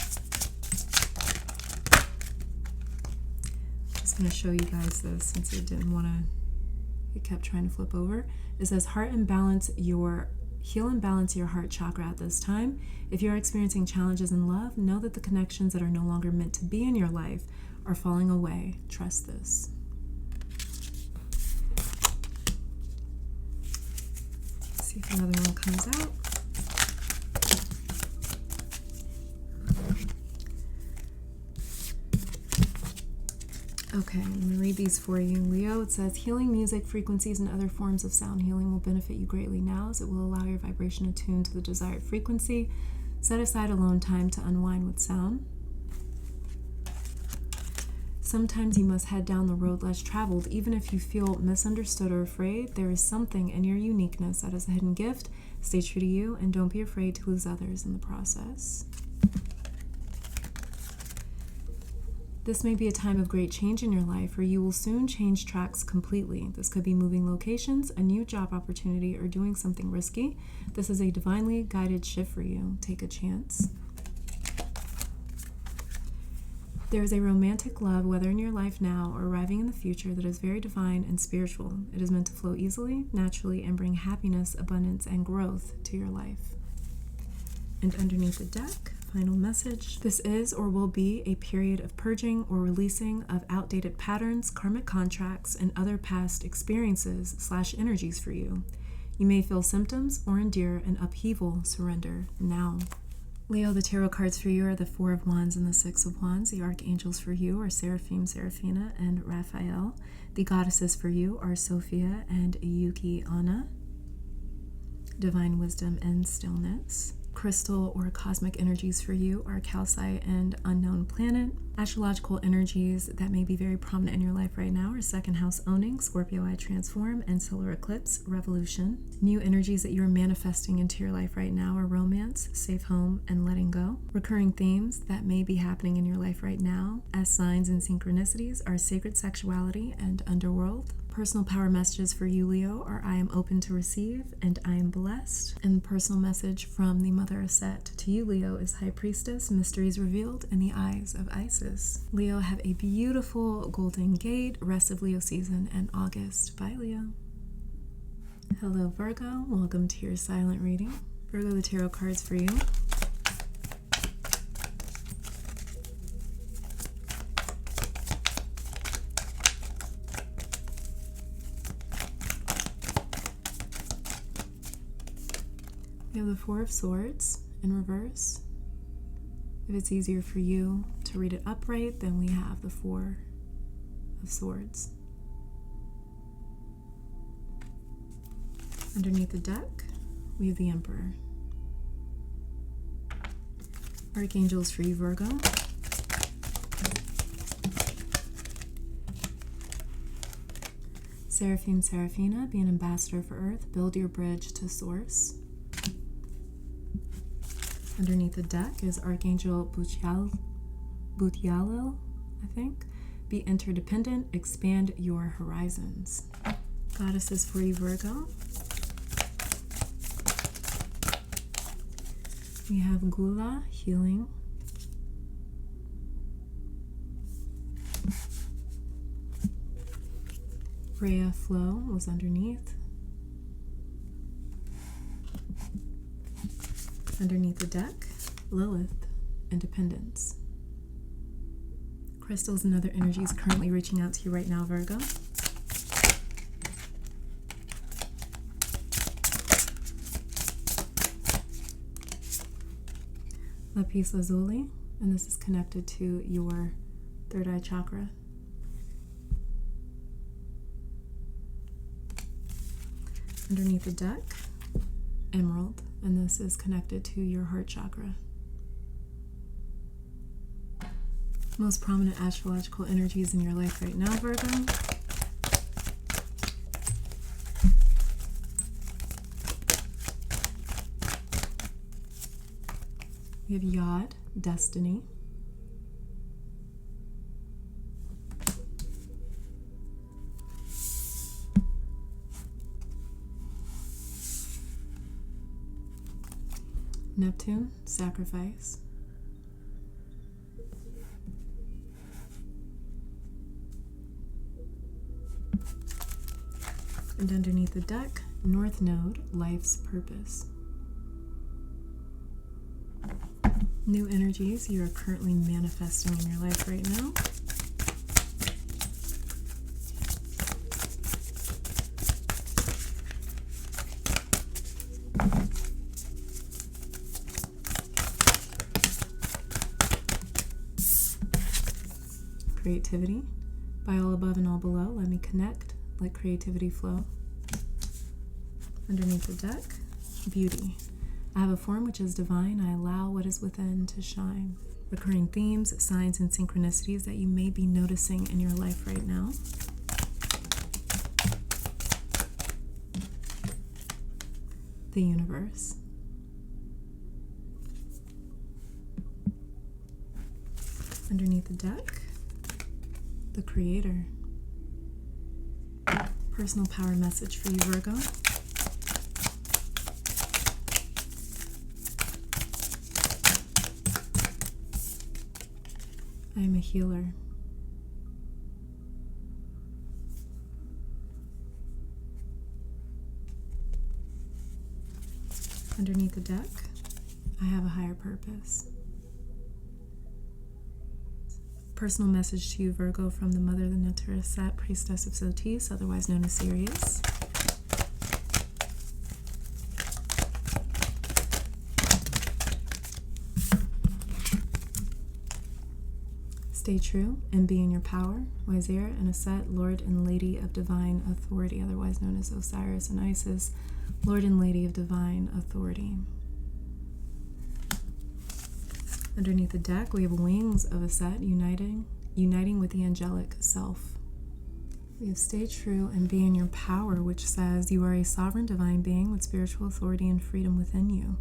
Just going to show you guys this since it didn't want to, it kept trying to flip over. It says heal and balance your heart chakra at this time. If you're experiencing challenges in love, know that the connections that are no longer meant to be in your life are falling away. Trust this. Let's see if another one comes out. Okay, I'm going to read these for you, Leo. It says, healing music, frequencies, and other forms of sound healing will benefit you greatly now, as it will allow your vibration to tune to the desired frequency. Set aside alone time to unwind with sound. Sometimes you must head down the road less traveled. Even if you feel misunderstood or afraid, there is something in your uniqueness that is a hidden gift. Stay true to you, and don't be afraid to lose others in the process. This may be a time of great change in your life, or you will soon change tracks completely. This could be moving locations, a new job opportunity, or doing something risky. This is a divinely guided shift for you. Take a chance. There is a romantic love, whether in your life now or arriving in the future, that is very divine and spiritual. It is meant to flow easily, naturally, and bring happiness, abundance, and growth to your life. And underneath the deck, final message. This is or will be a period of purging or releasing of outdated patterns, karmic contracts, and other past experiences / energies for you. You may feel symptoms or endure an upheaval. Surrender now. Leo, the tarot cards for you are the Four of Wands and the Six of Wands. The archangels for you are Seraphim, Seraphina, and Raphael. The goddesses for you are Sophia and Yuki Anna. Divine wisdom and stillness. Crystal or cosmic energies for you are Calcite and Unknown Planet. Astrological energies that may be very prominent in your life right now are second house owning, Scorpio I transform, and solar eclipse revolution. New energies that you're manifesting into your life right now are romance, safe home, and letting go. Recurring themes that may be happening in your life right now as signs and synchronicities are sacred sexuality and underworld. Personal power messages for you, Leo, are I am open to receive and I am blessed. And the personal message from the Mother of Set to you, Leo, is High Priestess, mysteries revealed in the eyes of Isis. Leo, have a beautiful Golden Gate, rest of Leo season and August. Bye, Leo. Hello, Virgo. Welcome to your silent reading. Virgo, the tarot cards for you. We have the Four of Swords in reverse. If it's easier for you to read it upright, then we have the Four of Swords. Underneath the deck, we have the Emperor. Archangels for you, Virgo. Seraphim, Seraphina, be an ambassador for Earth. Build your bridge to Source. Underneath the deck is Archangel Butialil, I think. Be interdependent, expand your horizons. Goddesses for you, Virgo. We have Gula, healing. Rhea, flow, was underneath. Underneath the deck, Lilith, independence. Crystals and other energies currently reaching out to you right now, Virgo. Lapis Lazuli, and this is connected to your third eye chakra. Underneath the deck, Emerald, and this is connected to your heart chakra. Most prominent astrological energies in your life right now, Virgo. We have Yod, destiny. Neptune, sacrifice. And underneath the deck, North Node, life's purpose. New energies you are currently manifesting in your life right now. Creativity. By all above and all below, let me connect, let creativity flow. Underneath the deck, beauty. I have a form which is divine. I allow what is within to shine. Recurring themes, signs, and synchronicities that you may be noticing in your life right now. The universe. Underneath the deck, the creator. Personal power message for you, Virgo. I am a healer. Underneath the deck, I have a higher purpose. Personal message to you, Virgo, from the Mother of the Natura Set, Priestess of Sotis, otherwise known as Aries. Stay true and be in your power. Wazir and Aset, Lord and Lady of Divine Authority, otherwise known as Osiris and Isis, Lord and Lady of Divine Authority. Underneath the deck, we have wings of Aset uniting with the angelic self. We have stay true and be in your power, which says you are a sovereign divine being with spiritual authority and freedom within you.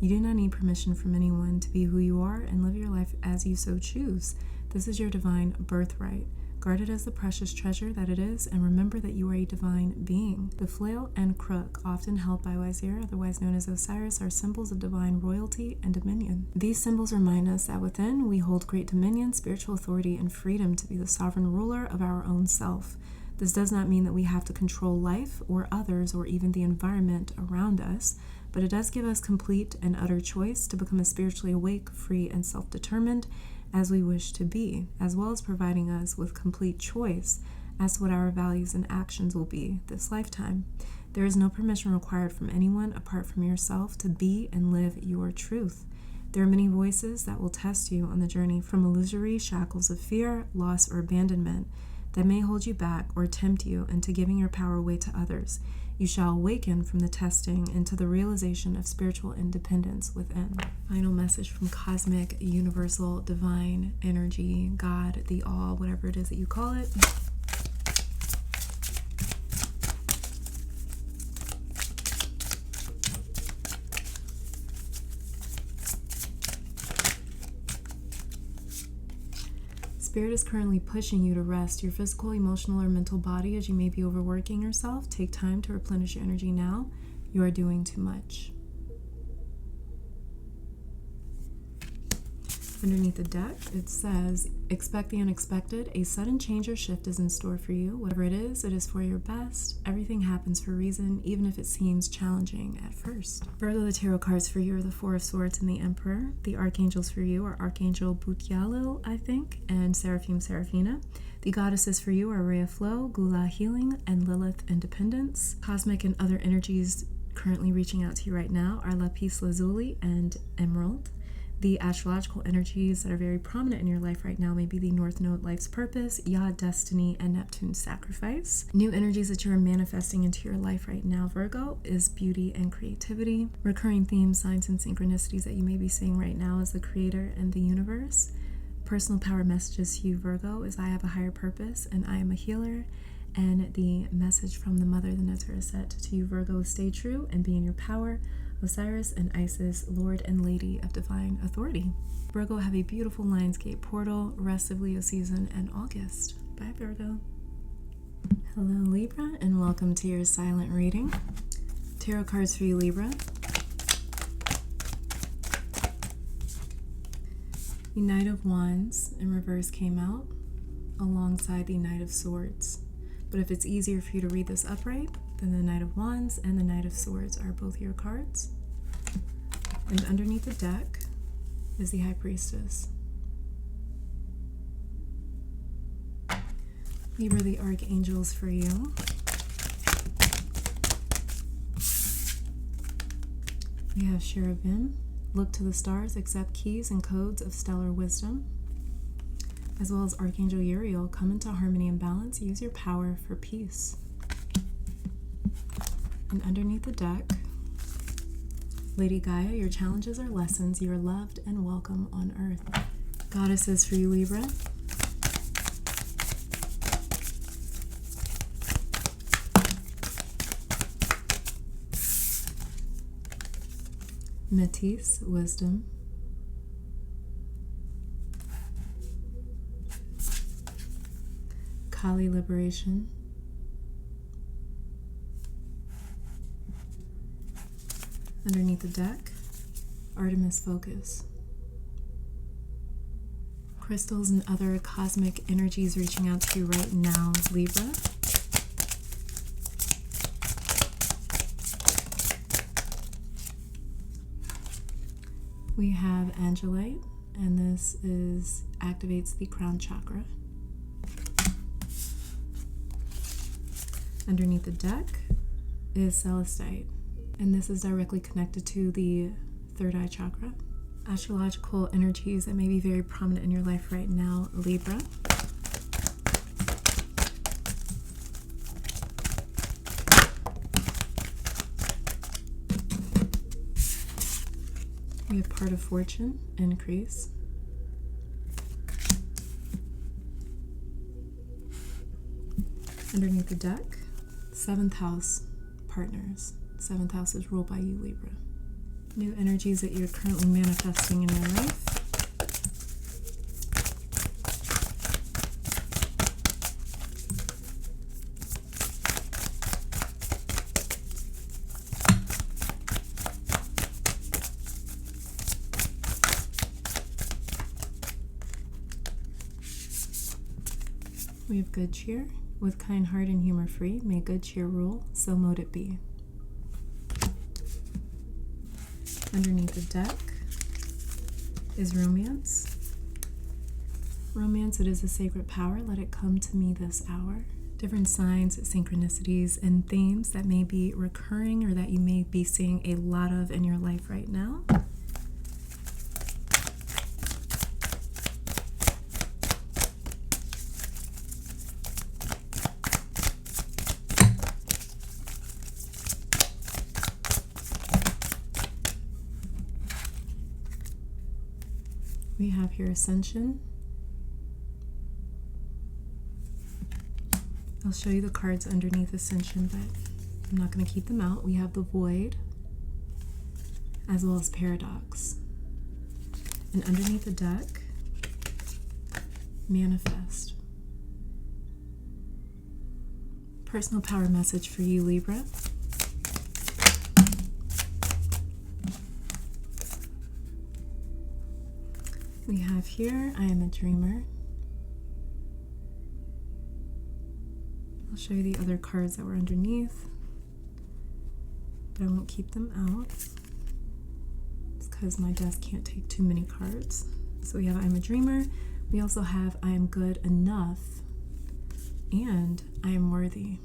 You do not need permission from anyone to be who you are and live your life as you so choose. This is your divine birthright. Guard it as the precious treasure that it is, and remember that you are a divine being. The flail and crook, often held by Wazir, otherwise known as Osiris, are symbols of divine royalty and dominion. These symbols remind us that within we hold great dominion, spiritual authority, and freedom to be the sovereign ruler of our own self. This does not mean that we have to control life or others or even the environment around us, but it does give us complete and utter choice to become as spiritually awake, free, and self-determined as we wish to be, as well as providing us with complete choice as to what our values and actions will be this lifetime. There is no permission required from anyone apart from yourself to be and live your truth. There are many voices that will test you on the journey from illusory shackles of fear, loss, or abandonment that may hold you back or tempt you into giving your power away to others. You shall awaken from the testing into the realization of spiritual independence within. Final message from cosmic, universal, divine energy, God, the all, whatever it is that you call it. Spirit is currently pushing you to rest your physical, emotional, or mental body as you may be overworking yourself. Take time to replenish your energy now. You are doing too much. Underneath the deck, it says, expect the unexpected. A sudden change or shift is in store for you. Whatever it is for your best. Everything happens for a reason, even if it seems challenging at first. Virgo, the tarot cards for you are the Four of Swords and the Emperor. The archangels for you are Archangel Butialil, I think, and Seraphim Seraphina. The goddesses for you are Rhea Flow, Gula Healing, and Lilith Independence. Cosmic and other energies currently reaching out to you right now are Lapis Lazuli and Emerald. The astrological energies that are very prominent in your life right now may be the North Node, Life's Purpose, Yod, Destiny, and Neptune's Sacrifice. New energies that you are manifesting into your life right now, Virgo, is beauty and creativity. Recurring themes, signs, and synchronicities that you may be seeing right now is the Creator and the universe. Personal power messages to you, Virgo, is I have a higher purpose and I am a healer. And the message from the Mother, the Neter, is set to you, Virgo, stay true and be in your power. Osiris and Isis, Lord and Lady of Divine Authority. Virgo, have a beautiful Lionsgate portal, rest of Leo season, and August. Bye, Virgo. Hello, Libra, and welcome to your silent reading. Tarot cards for you, Libra. The Knight of Wands in reverse came out alongside the Knight of Swords. But if it's easier for you to read this upright, then the Knight of Wands and the Knight of Swords are both your cards. And underneath the deck is the High Priestess. Libra, the archangels for you. We have Cherubim. Look to the stars, accept keys and codes of stellar wisdom. As well as Archangel Uriel, come into harmony and balance. Use your power for peace. And underneath the deck, Lady Gaia, your challenges are lessons. You are loved and welcome on earth. Goddesses for you, Libra. Métis, wisdom. Kali, liberation. Underneath the deck, Artemis, focus. Crystals and other cosmic energies reaching out to you right now, Libra. We have Angelite, and this activates the crown chakra. Underneath the deck is Celestite, and this is directly connected to the third eye chakra. Astrological energies that may be very prominent in your life right now, Libra. We have part of fortune, increase. Underneath the deck, 7th house, partners. 7th house is ruled by you, Libra. New energies that you're currently manifesting in your life. We have good cheer. With kind heart and humor free, may good cheer rule, so mote it be. Underneath the deck is romance. Romance, it is a sacred power. Let it come to me this hour. different signs, synchronicities, and themes that may be recurring or that you may be seeing a lot of in your life right now. We have here Ascension. I'll show you the cards underneath Ascension, but I'm not going to keep them out. We have the Void, as well as Paradox. And underneath the deck, Manifest. Personal power message for you, Libra. We have here, I am a dreamer. I'll show you the other cards that were underneath, but I won't keep them out. It's because my desk can't take too many cards. So we have I am a dreamer. We also have I am good enough and I am worthy.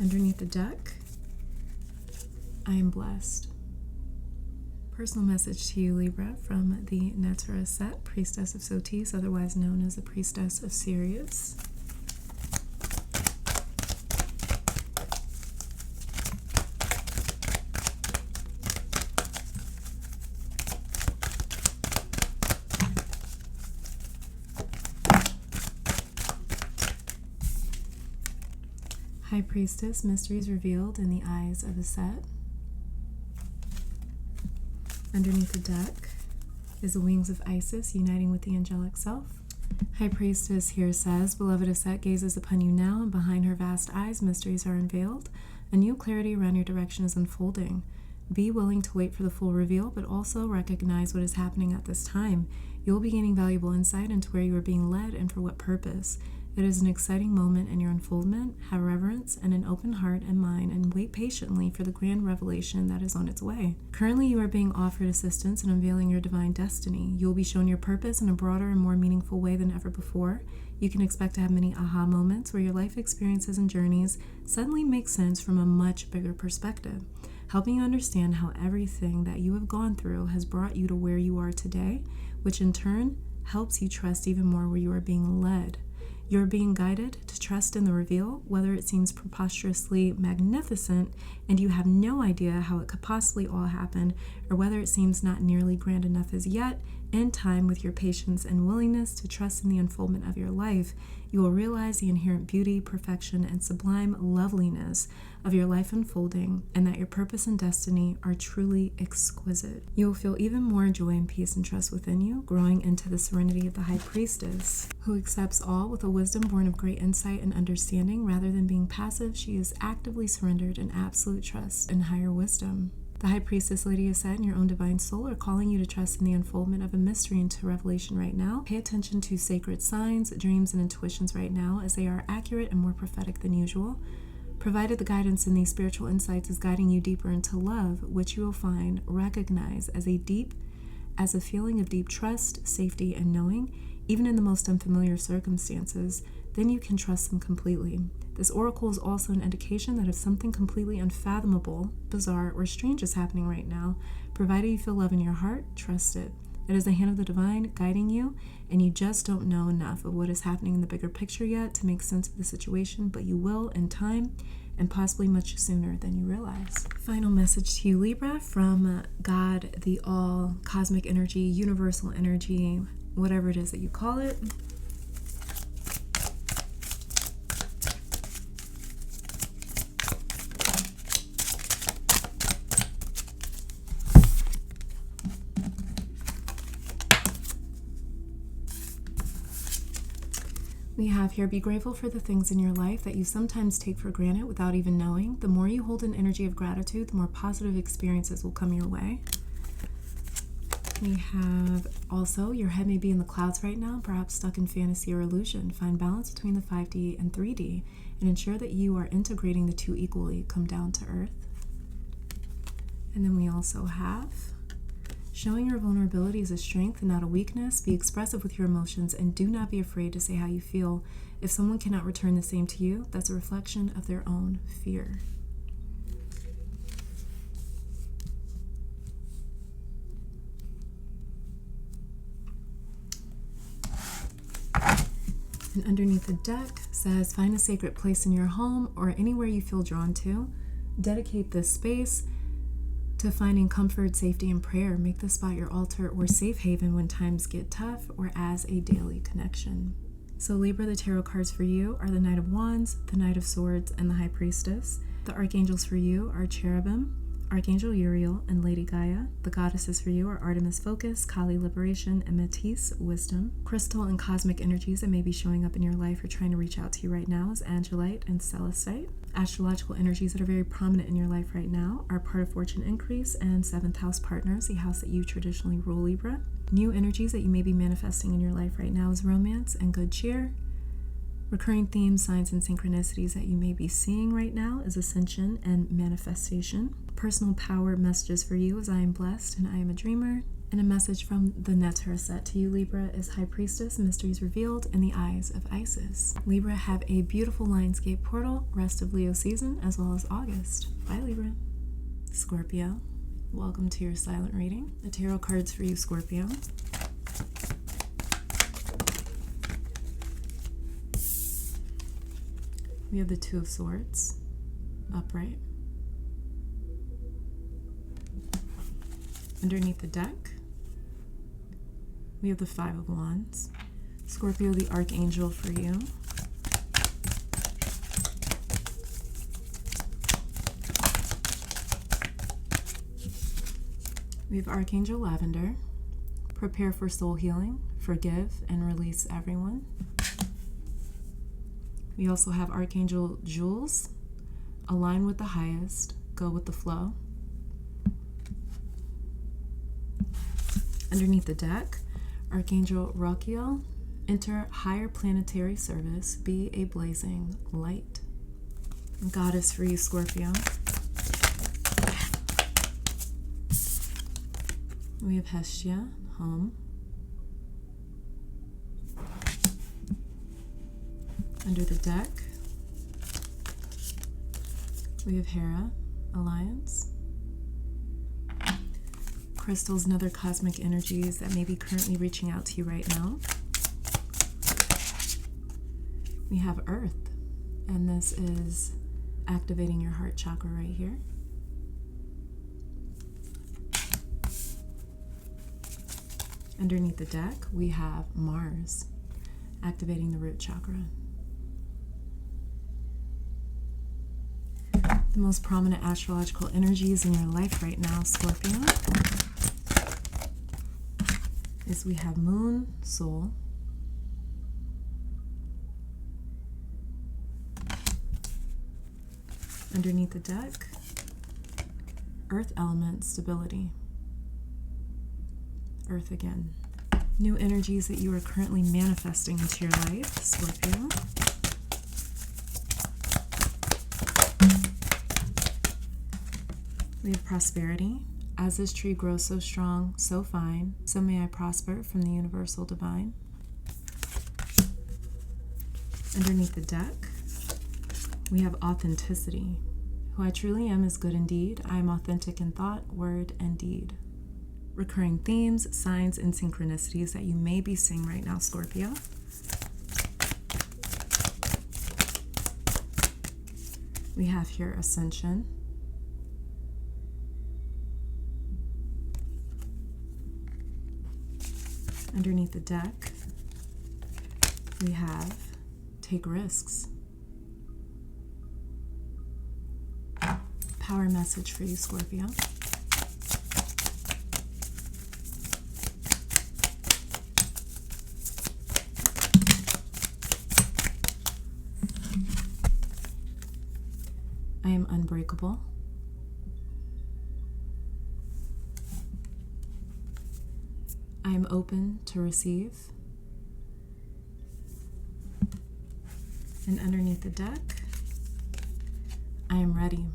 Underneath the deck, I am blessed. Personal message to you, Libra, from the Natura set, Priestess of Sotis, otherwise known as the Priestess of Sirius. High Priestess, mysteries revealed in the eyes of the set. Underneath the deck is the wings of Isis uniting with the angelic self. High Priestess here says, Beloved Aset gazes upon you now, and behind her vast eyes mysteries are unveiled. A new clarity around your direction is unfolding. Be willing to wait for the full reveal, but also recognize what is happening at this time. You will be gaining valuable insight into where you are being led and for what purpose. It is an exciting moment in your unfoldment. Have reverence and an open heart and mind, and wait patiently for the grand revelation that is on its way. Currently, you are being offered assistance in unveiling your divine destiny. You will be shown your purpose in a broader and more meaningful way than ever before. You can expect to have many aha moments where your life experiences and journeys suddenly make sense from a much bigger perspective, helping you understand how everything that you have gone through has brought you to where you are today, which in turn helps you trust even more where you are being led. You're being guided to trust in the reveal, whether it seems preposterously magnificent and you have no idea how it could possibly all happen, or whether it seems not nearly grand enough as yet. In time, with your patience and willingness to trust in the unfoldment of your life, you will realize the inherent beauty, perfection, and sublime loveliness of your life unfolding, and that your purpose and destiny are truly exquisite. You will feel even more joy and peace and trust within you, growing into the serenity of the High Priestess, who accepts all with a wisdom born of great insight and understanding. Rather than being passive, she is actively surrendered in absolute trust and higher wisdom. The High Priestess, Lady Aset, and your own divine soul are calling you to trust in the unfoldment of a mystery into revelation right now. Pay attention to sacred signs, dreams, and intuitions right now, as they are accurate and more prophetic than usual. Provided the guidance in these spiritual insights is guiding you deeper into love, which you will find recognized as a feeling of deep trust, safety, and knowing, even in the most unfamiliar circumstances, then you can trust them completely. This oracle is also an indication that if something completely unfathomable, bizarre, or strange is happening right now, provided you feel love in your heart, trust it. It is the hand of the divine guiding you, and you just don't know enough of what is happening in the bigger picture yet to make sense of the situation, but you will in time, and possibly much sooner than you realize. Final message to you, Libra, from God, the all, cosmic energy, universal energy, whatever it is that you call it. We have here, be grateful for the things in your life that you sometimes take for granted without even knowing. The more you hold an energy of gratitude, the more positive experiences will come your way. We have also, your head may be in the clouds right now, perhaps stuck in fantasy or illusion. Find balance between the 5D and 3D and ensure that you are integrating the two equally. Come down to earth. And then we also have Showing your vulnerability is a strength and not a weakness. Be expressive with your emotions and do not be afraid to say how you feel. If someone cannot return the same to you, that's a reflection of their own fear. And underneath the deck says, find a sacred place in your home or anywhere you feel drawn to. Dedicate this space to finding comfort, safety, and prayer. Make this spot your altar or safe haven when times get tough or as a daily connection. So Libra, the tarot cards for you are the Knight of Wands, the Knight of Swords, and the High Priestess. The archangels for you are Cherubim, Archangel Uriel, and Lady Gaia. The goddesses for you are Artemis Focus, Kali Liberation, and Metis Wisdom. Crystal and cosmic energies that may be showing up in your life or trying to reach out to you right now is Angelite and Celestite. Astrological energies that are very prominent in your life right now are Part of Fortune Increase and 7th House Partners, the house that you traditionally rule, Libra. New energies that you may be manifesting in your life right now is Romance and Good Cheer. Recurring themes, signs, and synchronicities that you may be seeing right now is Ascension and Manifestation. Personal power messages for you is I am blessed and I am a dreamer. And a message from the Netter set to you, Libra, is High Priestess, mysteries revealed in the eyes of Isis. Libra, have a beautiful Lionsgate portal, rest of Leo season, as well as August. Bye, Libra. Scorpio, welcome to your silent reading. The tarot cards for you, Scorpio. We have the Two of Swords, upright. Underneath the deck, we have the Five of Wands. Scorpio, the Archangel for you. We have Archangel Lavender. Prepare for soul healing, forgive and release everyone. We also have Archangel Jules. Align with the highest, go with the flow. Underneath the deck, Archangel Rachiel, enter higher planetary service, be a blazing light. Goddess for you, Scorpio. We have Hestia, home. Under the deck, we have Hera, alliance. Crystals and other cosmic energies that may be currently reaching out to you right now. We have Earth, and this is activating your heart chakra right here. Underneath the deck, we have Mars, activating the root chakra. The most prominent astrological energies in your life right now, Scorpio, is we have Moon, Soul. Underneath the deck, Earth element, stability. Earth again. New energies that you are currently manifesting into your life, Scorpio. We have prosperity. As this tree grows so strong, so fine, so may I prosper from the universal divine. Underneath the deck, we have authenticity. Who I truly am is good indeed. I am authentic in thought, word, and deed. Recurring themes, signs, and synchronicities that you may be seeing right now, Scorpio. We have here Ascension. Underneath the deck, we have Take Risks. Power message for you, Scorpio. I am unbreakable. I am open to receive. And underneath the deck, I am ready.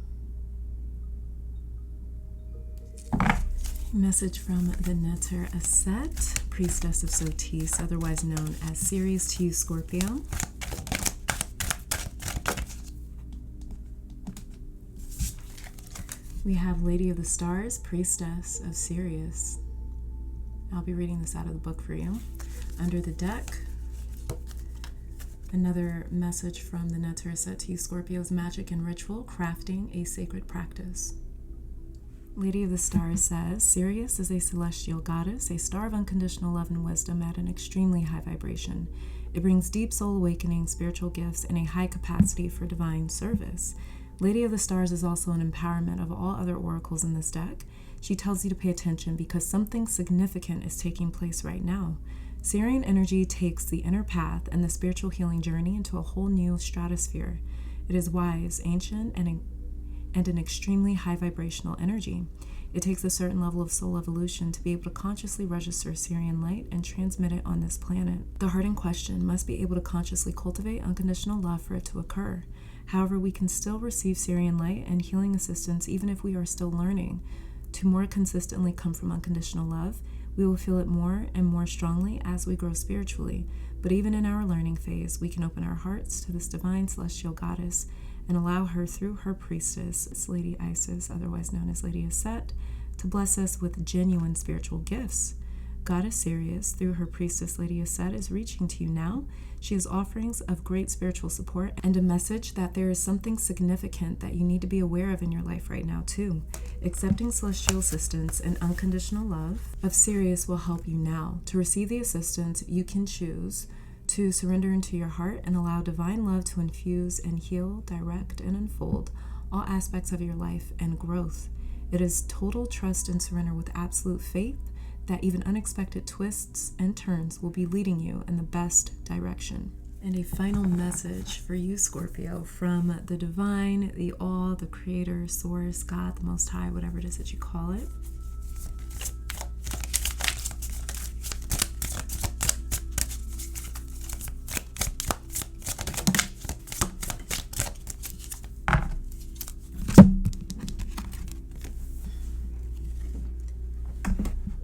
Message from the Neter Aset, Priestess of Sotis, otherwise known as Ceres to you, Scorpio. We have Lady of the Stars, Priestess of Sirius. I'll be reading this out of the book for you. Under the deck, another message from the Neter Aset to you, Scorpios, magic and ritual, crafting a sacred practice. Lady of the Stars says, Sirius is a celestial goddess, a star of unconditional love and wisdom at an extremely high vibration. It brings deep soul awakening, spiritual gifts, and a high capacity for divine service. Lady of the Stars is also an empowerment of all other oracles in this deck. She tells you to pay attention because something significant is taking place right now. Sirian energy takes the inner path and the spiritual healing journey into a whole new stratosphere. It is wise, ancient, and an extremely high vibrational energy. It takes a certain level of soul evolution to be able to consciously register Sirian light and transmit it on this planet. The heart in question must be able to consciously cultivate unconditional love for it to occur. However, we can still receive Sirian light and healing assistance even if we are still learning. To more consistently come from unconditional love, we will feel it more and more strongly as we grow spiritually. But even in our learning phase, we can open our hearts to this divine celestial goddess and allow her through her priestess, Lady Isis, otherwise known as Lady Aset, to bless us with genuine spiritual gifts. Goddess Sirius, through her priestess Lady Aset, is reaching to you now. She has offerings of great spiritual support and a message that there is something significant that you need to be aware of in your life right now too. Accepting celestial assistance and unconditional love of Sirius will help you now. To receive the assistance, you can choose to surrender into your heart and allow divine love to infuse and heal, direct, and unfold all aspects of your life and growth. It is total trust and surrender with absolute faith that even unexpected twists and turns will be leading you in the best direction. And a final message for you, Scorpio, from the divine, the all, the creator, source, God, the most high, whatever it is that you call it.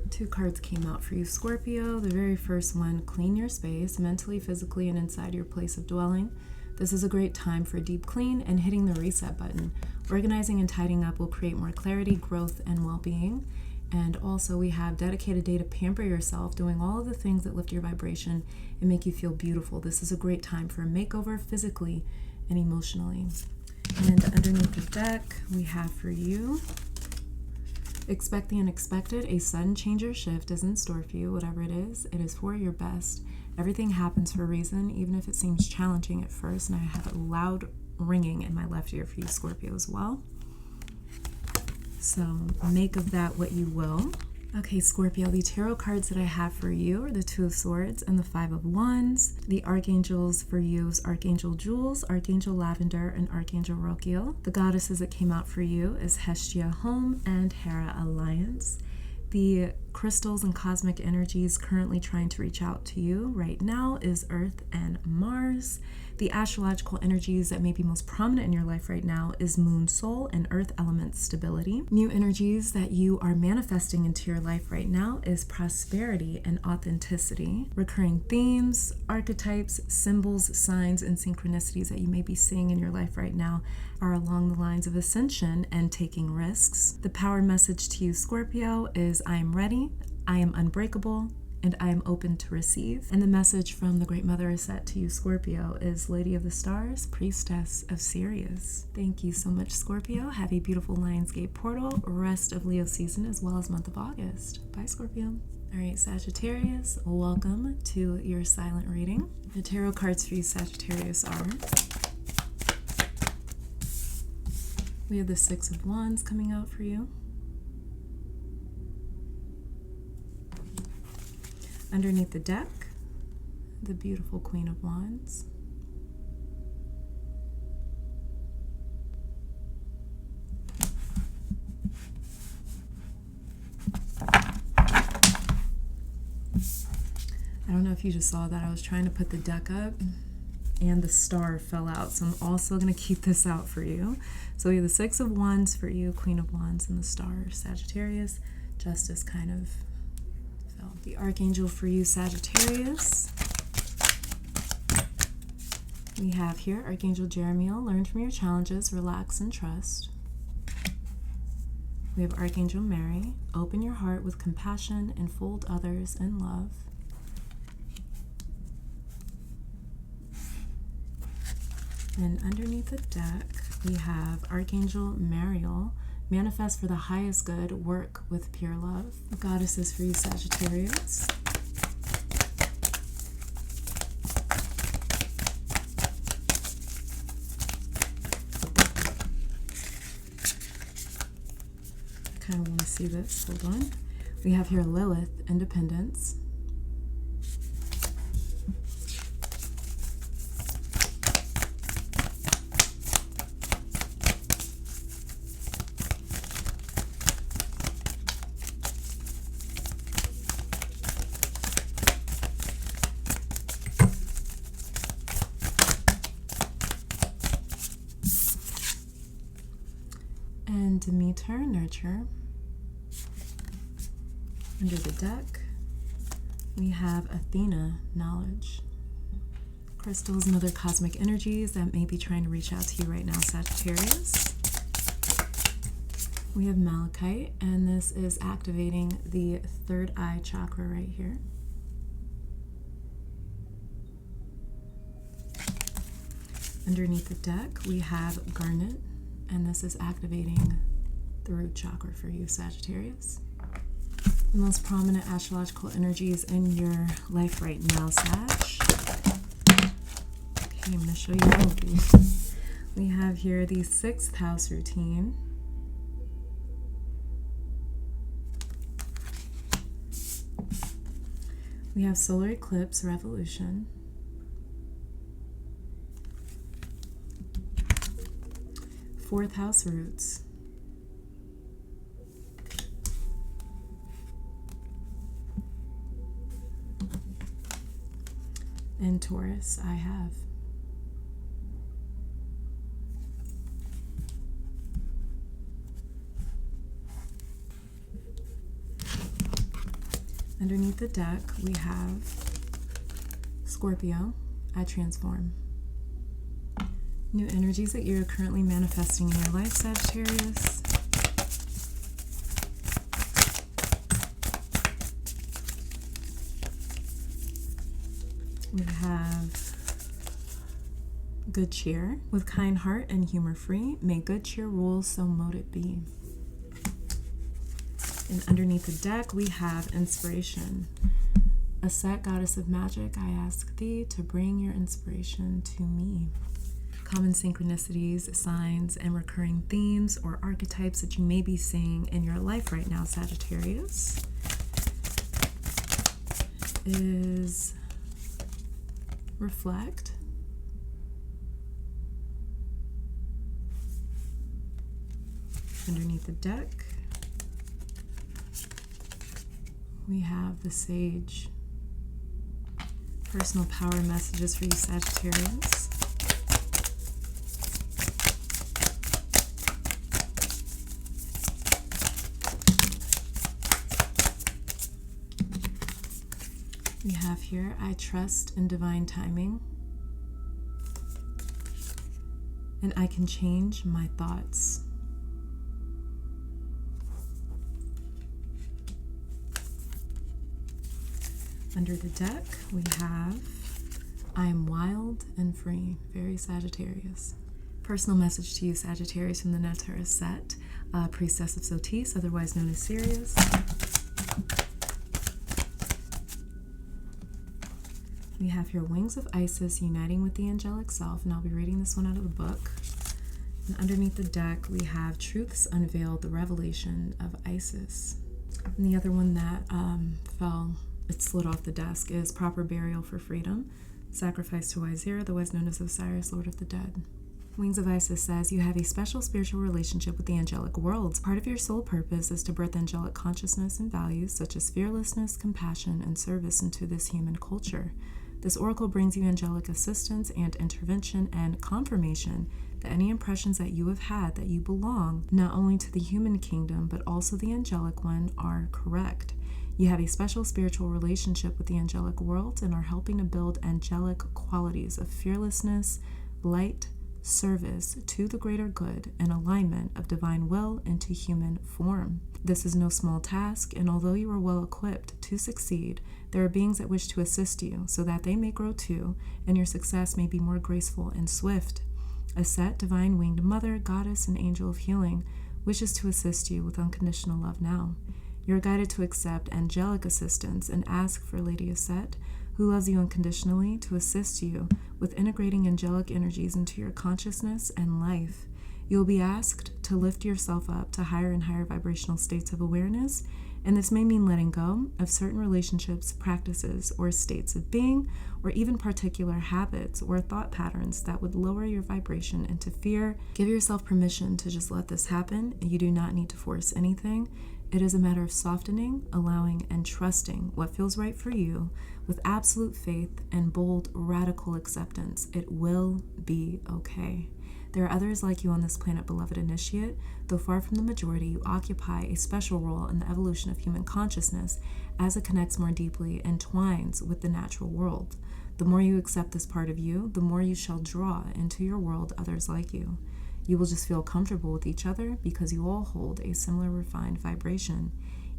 Two cards came out for you, Scorpio. The very first one, clean your space, mentally, physically, and inside your place of dwelling. This is a great time for a deep clean and hitting the reset button. Organizing and tidying up will create more clarity, growth, and well-being. And also we have dedicated day to pamper yourself, doing all of the things that lift your vibration and make you feel beautiful. This is a great time for a makeover physically and emotionally. And underneath the deck, we have for you, expect the unexpected. A sudden change or shift is in store for you. Whatever it is for your best. Everything happens for a reason, even if it seems challenging at first. And I have a loud ringing in my left ear for you, Scorpio, as well. So make of that what you will. Okay, Scorpio, the tarot cards that I have for you are the Two of Swords and the Five of Wands. The archangels for you is Archangel Jules, Archangel Lavender, and Archangel Rokiel. The goddesses that came out for you is Hestia Home and Hera Alliance. The crystals and cosmic energies currently trying to reach out to you right now is Earth and Mars. The astrological energies that may be most prominent in your life right now is Moon Soul and Earth Element Stability. New energies that you are manifesting into your life right now is prosperity and authenticity. Recurring themes, archetypes, symbols, signs, and synchronicities that you may be seeing in your life right now are along the lines of ascension and taking risks. The power message to you, Scorpio, is I am ready, I am unbreakable, and I am open to receive. And the message from the Great Mother Aset to you, Scorpio, is Lady of the Stars, Priestess of Sirius. Thank you so much, Scorpio. Have a beautiful Lionsgate portal, rest of Leo season, as well as month of August. Bye, Scorpio. All right, Sagittarius, welcome to your silent reading. The tarot cards for you, Sagittarius, are... we have the Six of Wands coming out for you. Underneath the deck, the beautiful Queen of Wands. I don't know if you just saw that. I was trying to put the deck up and the star fell out. So I'm also going to keep this out for you. So we have the Six of Wands for you, Queen of Wands, and the star, Sagittarius. Justice kind of fell. The archangel for you, Sagittarius. We have here Archangel Jeremiel, learn from your challenges, relax and trust. We have Archangel Mary, open your heart with compassion, enfold others in love. And underneath the deck, we have Archangel Mariel, manifest for the highest good, work with pure love. The goddesses for you, Sagittarius. I kind of want to see this. Hold on. We have here Lilith, independence. And Demeter, nurture. Under the deck, we have Athena, knowledge. Crystals and other cosmic energies that may be trying to reach out to you right now, Sagittarius. We have Malachite, and this is activating the third eye chakra right here. Underneath the deck, we have Garnet, and this is activating the root chakra for you, Sagittarius. The most prominent astrological energies in your life right now, Sag. Okay, I'm going to show you all of these. We have here the 6th house routine. We have solar eclipse revolution. Fourth house roots. And Taurus, I have. Underneath the deck, we have Scorpio, I transform. New energies that you're currently manifesting in your life, Sagittarius. We have good cheer. With kind heart and humor free, may good cheer rule, so mote it be. And underneath the deck, we have inspiration. A set goddess of magic, I ask thee to bring your inspiration to me. Common synchronicities, signs, and recurring themes or archetypes that you may be seeing in your life right now, Sagittarius, is reflect. Underneath the deck, we have the Sage. Personal power messages for you, Sagittarius. We have here, I trust in divine timing, and I can change my thoughts. Under the deck, we have, I am wild and free, very Sagittarius. Personal message to you, Sagittarius, from the Natara set, Priestess of Sotis, otherwise known as Sirius. We have here Wings of Isis uniting with the angelic self, and I'll be reading this one out of the book. And underneath the deck, we have Truths Unveiled, the Revelation of Isis. And the other one that fell, it slid off the desk, is Proper Burial for Freedom, Sacrifice to Wazir, otherwise known as Osiris, Lord of the Dead. Wings of Isis says, you have a special spiritual relationship with the angelic worlds. Part of your soul purpose is to birth angelic consciousness and values such as fearlessness, compassion, and service into this human culture. This oracle brings you angelic assistance and intervention and confirmation that any impressions that you have had that you belong not only to the human kingdom but also the angelic one are correct. You have a special spiritual relationship with the angelic world and are helping to build angelic qualities of fearlessness, light, service to the greater good, and alignment of divine will into human form. This is no small task, and although you are well equipped to succeed, there are beings that wish to assist you so that they may grow too, and your success may be more graceful and swift. A set, divine winged mother, goddess, and angel of healing wishes to assist you with unconditional love now. You are guided to accept angelic assistance and ask for Lady Aset, who loves you unconditionally, to assist you with integrating angelic energies into your consciousness and life. You will be asked to lift yourself up to higher and higher vibrational states of awareness, and this may mean letting go of certain relationships, practices, or states of being, or even particular habits or thought patterns that would lower your vibration into fear. Give yourself permission to just let this happen. You do not need to force anything. It is a matter of softening, allowing, and trusting what feels right for you with absolute faith and bold, radical acceptance. It will be okay. There are others like you on this planet, beloved initiate. Though far from the majority, you occupy a special role in the evolution of human consciousness as it connects more deeply and twines with the natural world. The more you accept this part of you, the more you shall draw into your world others like you. You will just feel comfortable with each other because you all hold a similar refined vibration.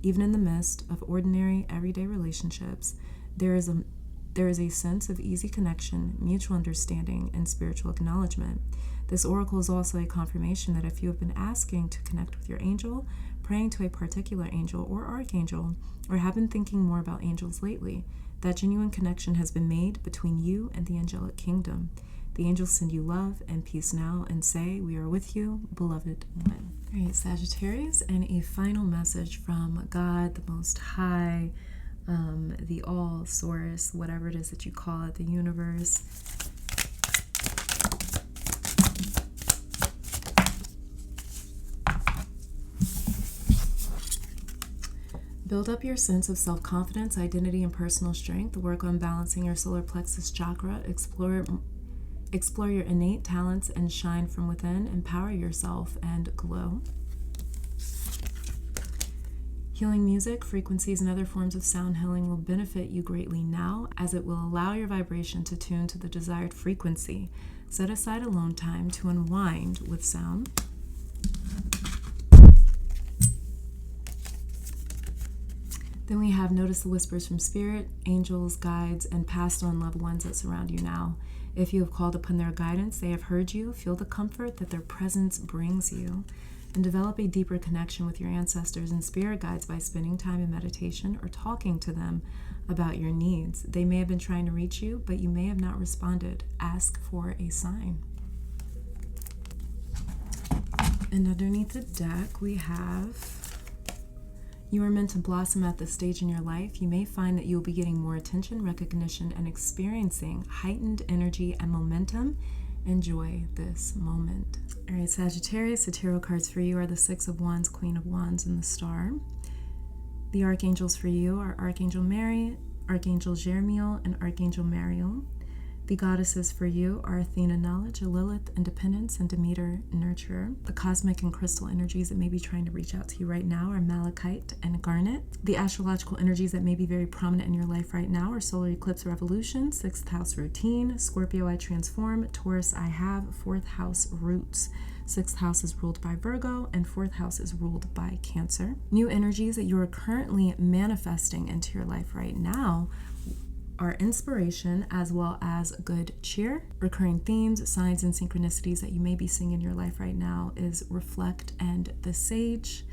Even in the midst of ordinary, everyday relationships, there is a sense of easy connection, mutual understanding, and spiritual acknowledgement. This oracle is also a confirmation that if you have been asking to connect with your angel, praying to a particular angel or archangel, or have been thinking more about angels lately, that genuine connection has been made between you and the angelic kingdom. The angels send you love and peace now and say, we are with you, beloved one. All right, Sagittarius, and a final message from God, the Most High, the All, Source, whatever it is that you call it, the universe. Build up your sense of self-confidence, identity, and personal strength. Work on balancing your solar plexus chakra. Explore your innate talents and shine from within. Empower yourself and glow. Healing music, frequencies, and other forms of sound healing will benefit you greatly now, as it will allow your vibration to tune to the desired frequency. Set aside alone time to unwind with sound. Then we have notice the whispers from spirit, angels, guides, and passed on loved ones that surround you now. If you have called upon their guidance, they have heard you. Feel the comfort that their presence brings you. And develop a deeper connection with your ancestors and spirit guides by spending time in meditation or talking to them about your needs. They may have been trying to reach you, but you may have not responded. Ask for a sign. And underneath the deck, we have... You are meant to blossom at this stage in your life. You may find that you will be getting more attention, recognition, and experiencing heightened energy and momentum. Enjoy this moment. All right, Sagittarius, the tarot cards for you are the Six of Wands, Queen of Wands, and the Star. The archangels for you are Archangel Mary, Archangel Jeremiel, and Archangel Mariel. The goddesses for you are Athena, Knowledge, Lilith, Independence, and Demeter, Nurturer. The cosmic and crystal energies that may be trying to reach out to you right now are Malachite and Garnet. The astrological energies that may be very prominent in your life right now are Solar Eclipse Revolution, 6th House Routine, Scorpio I Transform, Taurus I Have, 4th House Roots. 6th house is ruled by Virgo, and 4th house is ruled by Cancer. New energies that you are currently manifesting into your life right now are inspiration as well as good cheer. Recurring themes, signs, and synchronicities that you may be seeing in your life right now is Reflect and the Sage.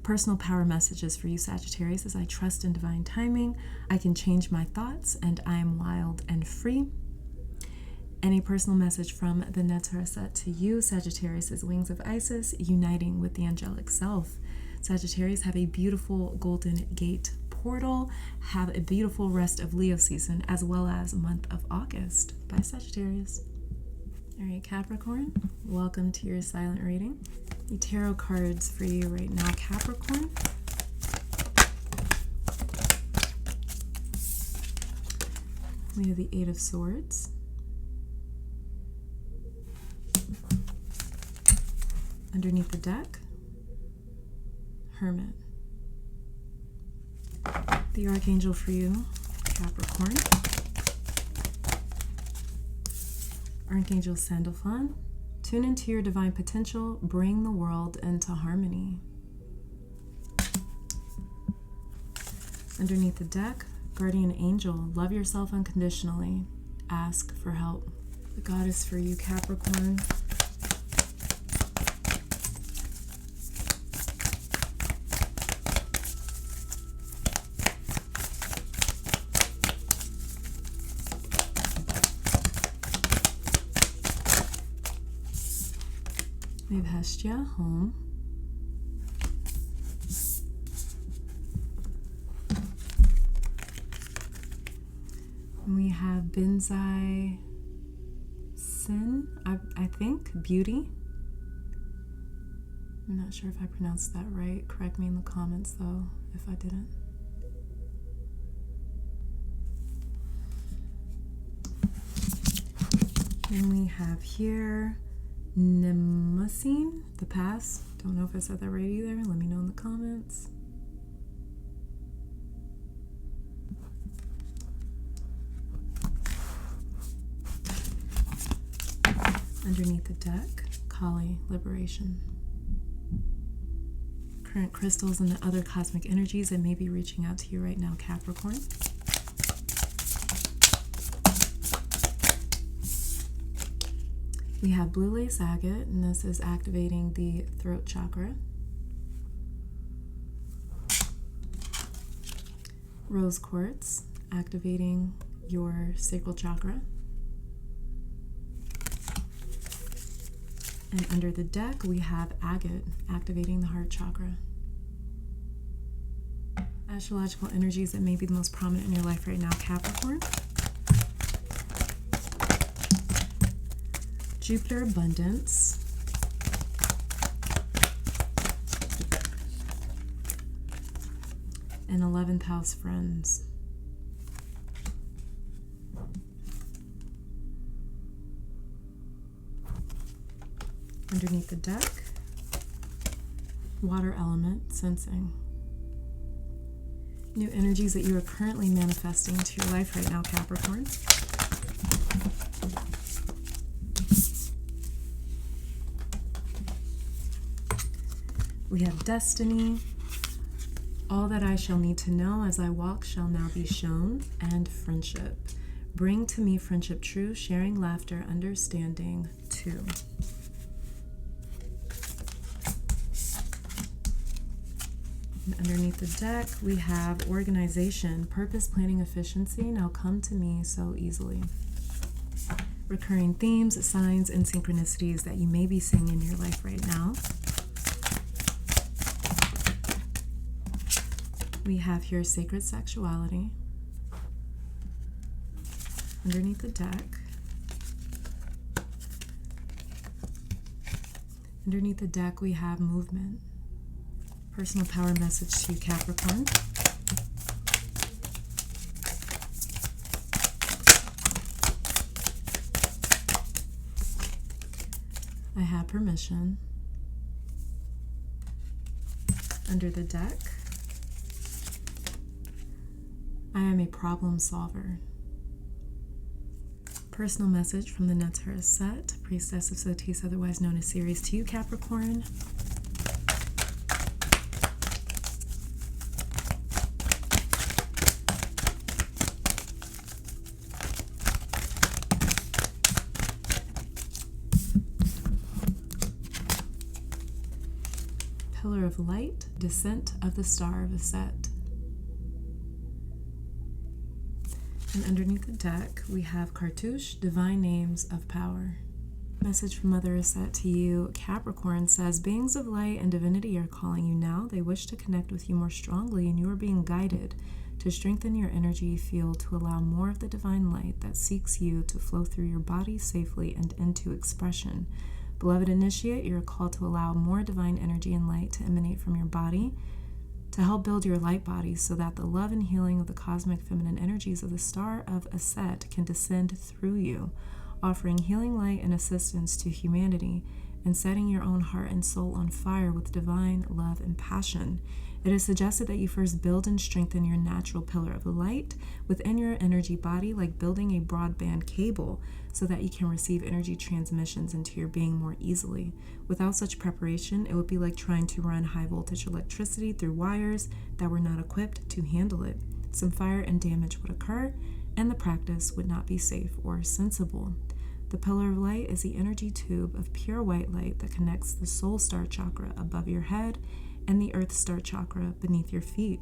Personal power messages for you, Sagittarius, is I trust in divine timing, I can change my thoughts, and I am wild and free. And a personal message from the Netzar set to you, Sagittarius, is Wings of Isis, uniting with the angelic self. Sagittarius, have a beautiful Golden Gate portal. Have a beautiful rest of Leo season as well as month of August. Bye, Sagittarius. All right, Capricorn, welcome to your silent reading. The tarot cards for you right now, Capricorn. We have the Eight of Swords, Underneath the deck, Hermit. The Archangel for you, Capricorn. Archangel Sandalphon. Tune into your divine potential. Bring the world into harmony. Underneath the deck, Guardian Angel. Love yourself unconditionally. Ask for help. The Goddess for you, Capricorn. We have Hestia, home. And we have Benzai Sin, I think, beauty. I'm not sure if I pronounced that right. Correct me in the comments though, if I didn't. And we have here Nemusine, the pass. Don't know if I said that right either. Let me know in the comments. Underneath the deck, Kali, liberation. Current crystals and the other cosmic energies that may be reaching out to you right now, Capricorn. We have blue lace agate, and this is activating the throat chakra. Rose quartz, activating your sacral chakra. And under the deck, we have agate, activating the heart chakra. Astrological energies that may be the most prominent in your life right now, Capricorn. Jupiter abundance. And 11th house friends. Underneath the deck, water element, sensing. New energies that you are currently manifesting into your life right now, Capricorn. We have destiny. All that I shall need to know as I walk shall now be shown. And friendship. Bring to me friendship true, sharing laughter, understanding too. And underneath the deck, we have organization, purpose, planning, efficiency. Now come to me so easily. Recurring themes, signs, and synchronicities that you may be seeing in your life right now. We have here sacred sexuality. Underneath the deck. Underneath the deck, we have movement. Personal power message to you, Capricorn. I have permission. Under the deck, I am a problem solver. Personal message from the Netzara set, Priestess of Sotis, otherwise known as Ceres, to you, Capricorn. Pillar of Light, Descent of the Star of Aset. And underneath the deck, we have Cartouche, Divine Names of Power. Message from Mother Aset to you, Capricorn, says, beings of light and divinity are calling you now. They wish to connect with you more strongly, and you are being guided to strengthen your energy field to allow more of the divine light that seeks you to flow through your body safely and into expression. Beloved Initiate, you are called to allow more divine energy and light to emanate from your body to help build your light body so that the love and healing of the cosmic feminine energies of the Star of Aset can descend through you, offering healing light and assistance to humanity and setting your own heart and soul on fire with divine love and passion. It is suggested that you first build and strengthen your natural pillar of light within your energy body, like building a broadband cable, so that you can receive energy transmissions into your being more easily. Without such preparation, it would be like trying to run high voltage electricity through wires that were not equipped to handle it. Some fire and damage would occur, and the practice would not be safe or sensible. The pillar of light is the energy tube of pure white light that connects the soul star chakra above your head and the earth star chakra beneath your feet.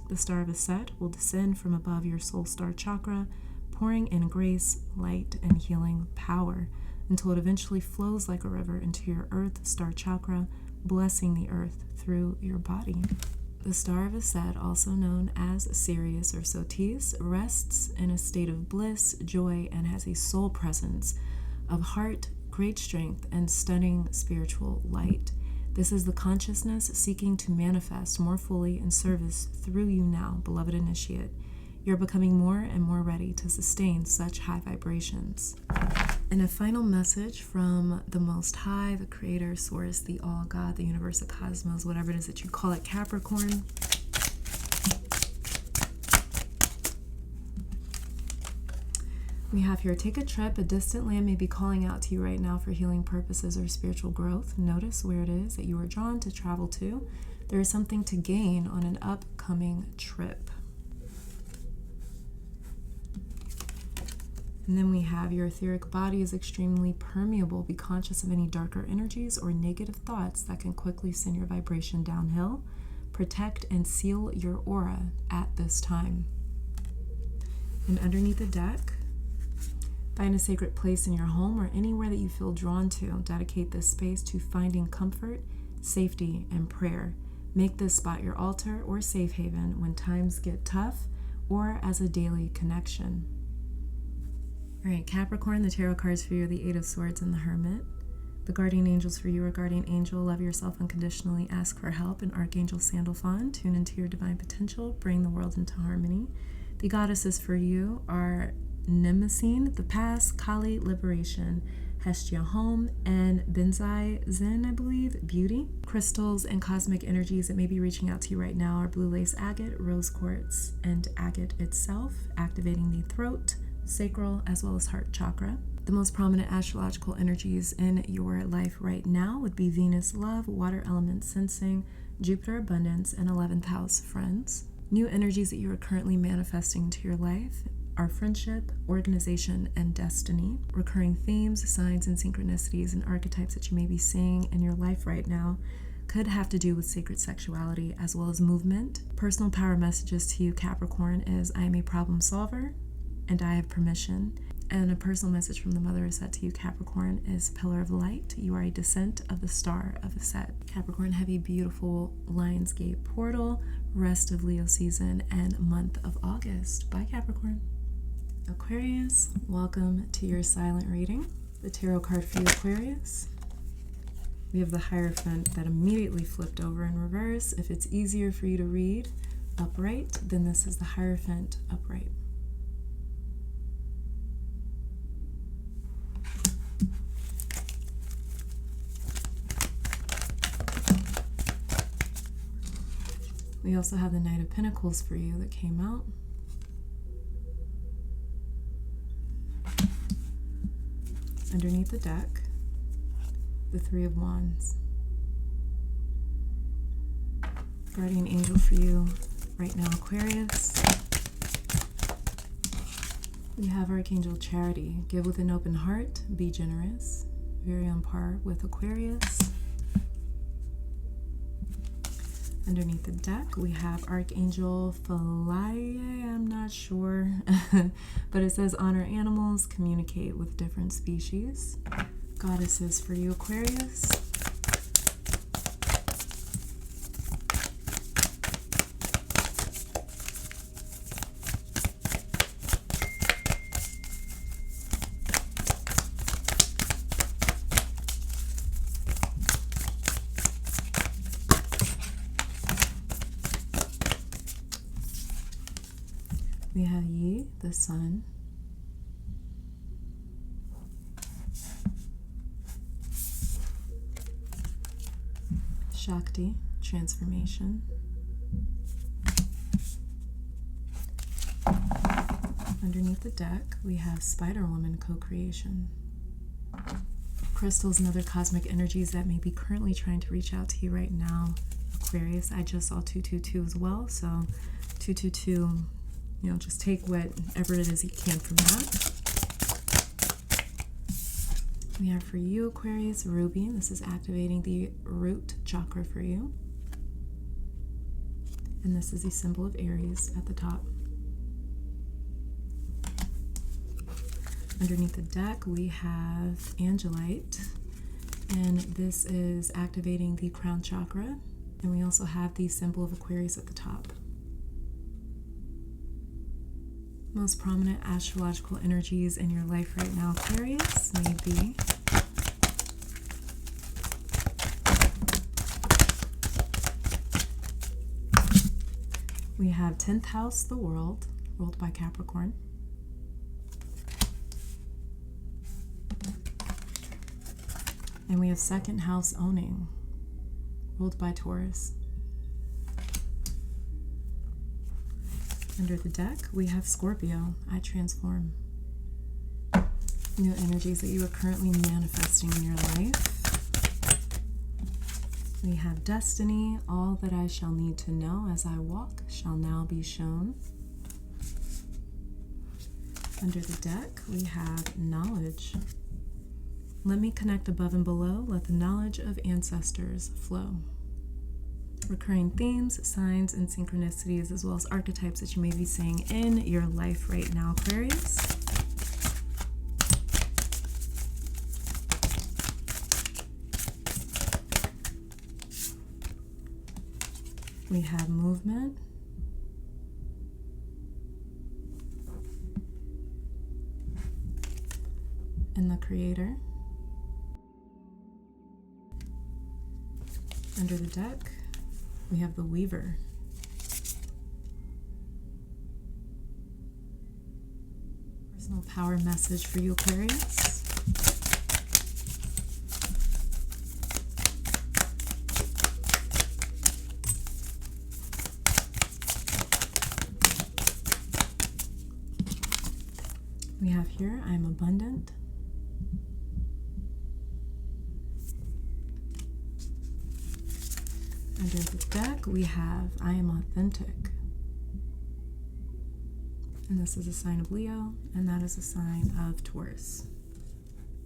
The star of Aset will descend from above your soul star chakra, pouring in grace, light, and healing power until it eventually flows like a river into your earth star chakra, blessing the earth through your body. The star of Aset, also known as Sirius or Sotis, rests in a state of bliss, joy, and has a soul presence of heart, great strength, and stunning spiritual light. This is the consciousness seeking to manifest more fully in service through you now, beloved initiate. You're becoming more and more ready to sustain such high vibrations. And a final message from the Most High, the Creator, Source, the All God, the Universe, the Cosmos, whatever it is that you call it, Capricorn. We have here, take a trip. A distant land may be calling out to you right now for healing purposes or spiritual growth. Notice where it is that you are drawn to travel to. There is something to gain on an upcoming trip. And then we have your etheric body is extremely permeable. Be conscious of any darker energies or negative thoughts that can quickly send your vibration downhill. Protect and seal your aura at this time. And underneath the deck, find a sacred place in your home or anywhere that you feel drawn to. Dedicate this space to finding comfort, safety, and prayer. Make this spot your altar or safe haven when times get tough or as a daily connection. All right, Capricorn, the tarot cards for you are the Eight of Swords and the Hermit. The guardian angels for you are guardian angel, love yourself unconditionally, ask for help, and Archangel Sandalphon, tune into your divine potential, bring the world into harmony. The goddesses for you are Mnemosyne, the past, Kali, liberation, Hestia, home, and Benzai Zen, I believe, beauty. Crystals and cosmic energies that may be reaching out to you right now are blue lace agate, rose quartz, and agate itself, activating the throat, sacral, as well as heart chakra. The most prominent astrological energies in your life right now would be Venus, love, water element, sensing, Jupiter, abundance, and 11th house, friends. New energies that you are currently manifesting into your life are friendship, organization, and destiny. Recurring themes, signs, and synchronicities and archetypes that you may be seeing in your life right now could have to do with sacred sexuality as well as movement. Personal power messages to you, Capricorn, is I am a problem solver and I have permission. And a personal message from the Mother Aset to you, Capricorn, is Pillar of Light. You are a descent of the Star of Aset. Capricorn, have a beautiful Lionsgate portal, rest of Leo season, and month of August. Bye, Capricorn. Aquarius, welcome to your silent reading. The tarot card for you, Aquarius. We have the Hierophant that immediately flipped over in reverse. If it's easier for you to read upright, then this is the Hierophant upright. We also have the Knight of Pentacles for you that came out. Underneath the deck, the Three of Wands. Guardian angel for you right now, Aquarius. We have Archangel Charity. Give with an open heart, be generous. Very on par with Aquarius. Underneath the deck, we have Archangel Philae, I'm not sure, but it says honor animals, communicate with different species. Goddesses for you, Aquarius. We have Yi, the Sun. Shakti, transformation. Underneath the deck, we have Spider-Woman, co-creation. Crystals and other cosmic energies that may be currently trying to reach out to you right now. Aquarius, I just saw 222 as well, so 222, just take whatever it is you can from that. We have for you, Aquarius, Ruby. This is activating the root chakra for you. And this is the symbol of Aries at the top. Underneath the deck, we have Angelite, and this is activating the crown chakra. And we also have the symbol of Aquarius at the top. Most prominent astrological energies in your life right now, Aquarius, may be we have 10th house, the world, ruled by Capricorn. And we have 2nd house, owning, ruled by Taurus. Under the deck, we have Scorpio, I transform. New energies that you are currently manifesting in your life. We have destiny, all that I shall need to know as I walk shall now be shown. Under the deck, we have knowledge. Let me connect above and below, let the knowledge of ancestors flow. Recurring themes, signs, and synchronicities, as well as archetypes that you may be seeing in your life right now, Aquarius. We have movement. And the creator. Under the deck, we have the Weaver. Personal power message for you, Aquarius. We have here, I am abundant. Under the deck, we have I am authentic. And this is a sign of Leo, and that is a sign of Taurus.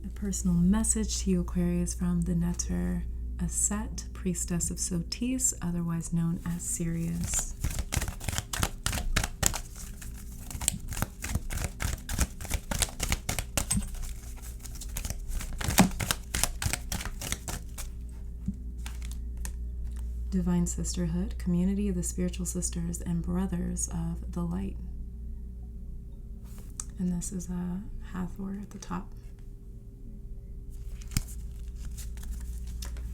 A personal message to you, Aquarius, from the Neter Aset, priestess of Sotis, otherwise known as Sirius. Divine Sisterhood, community of the spiritual sisters and brothers of the light. And this is a Hathor at the top.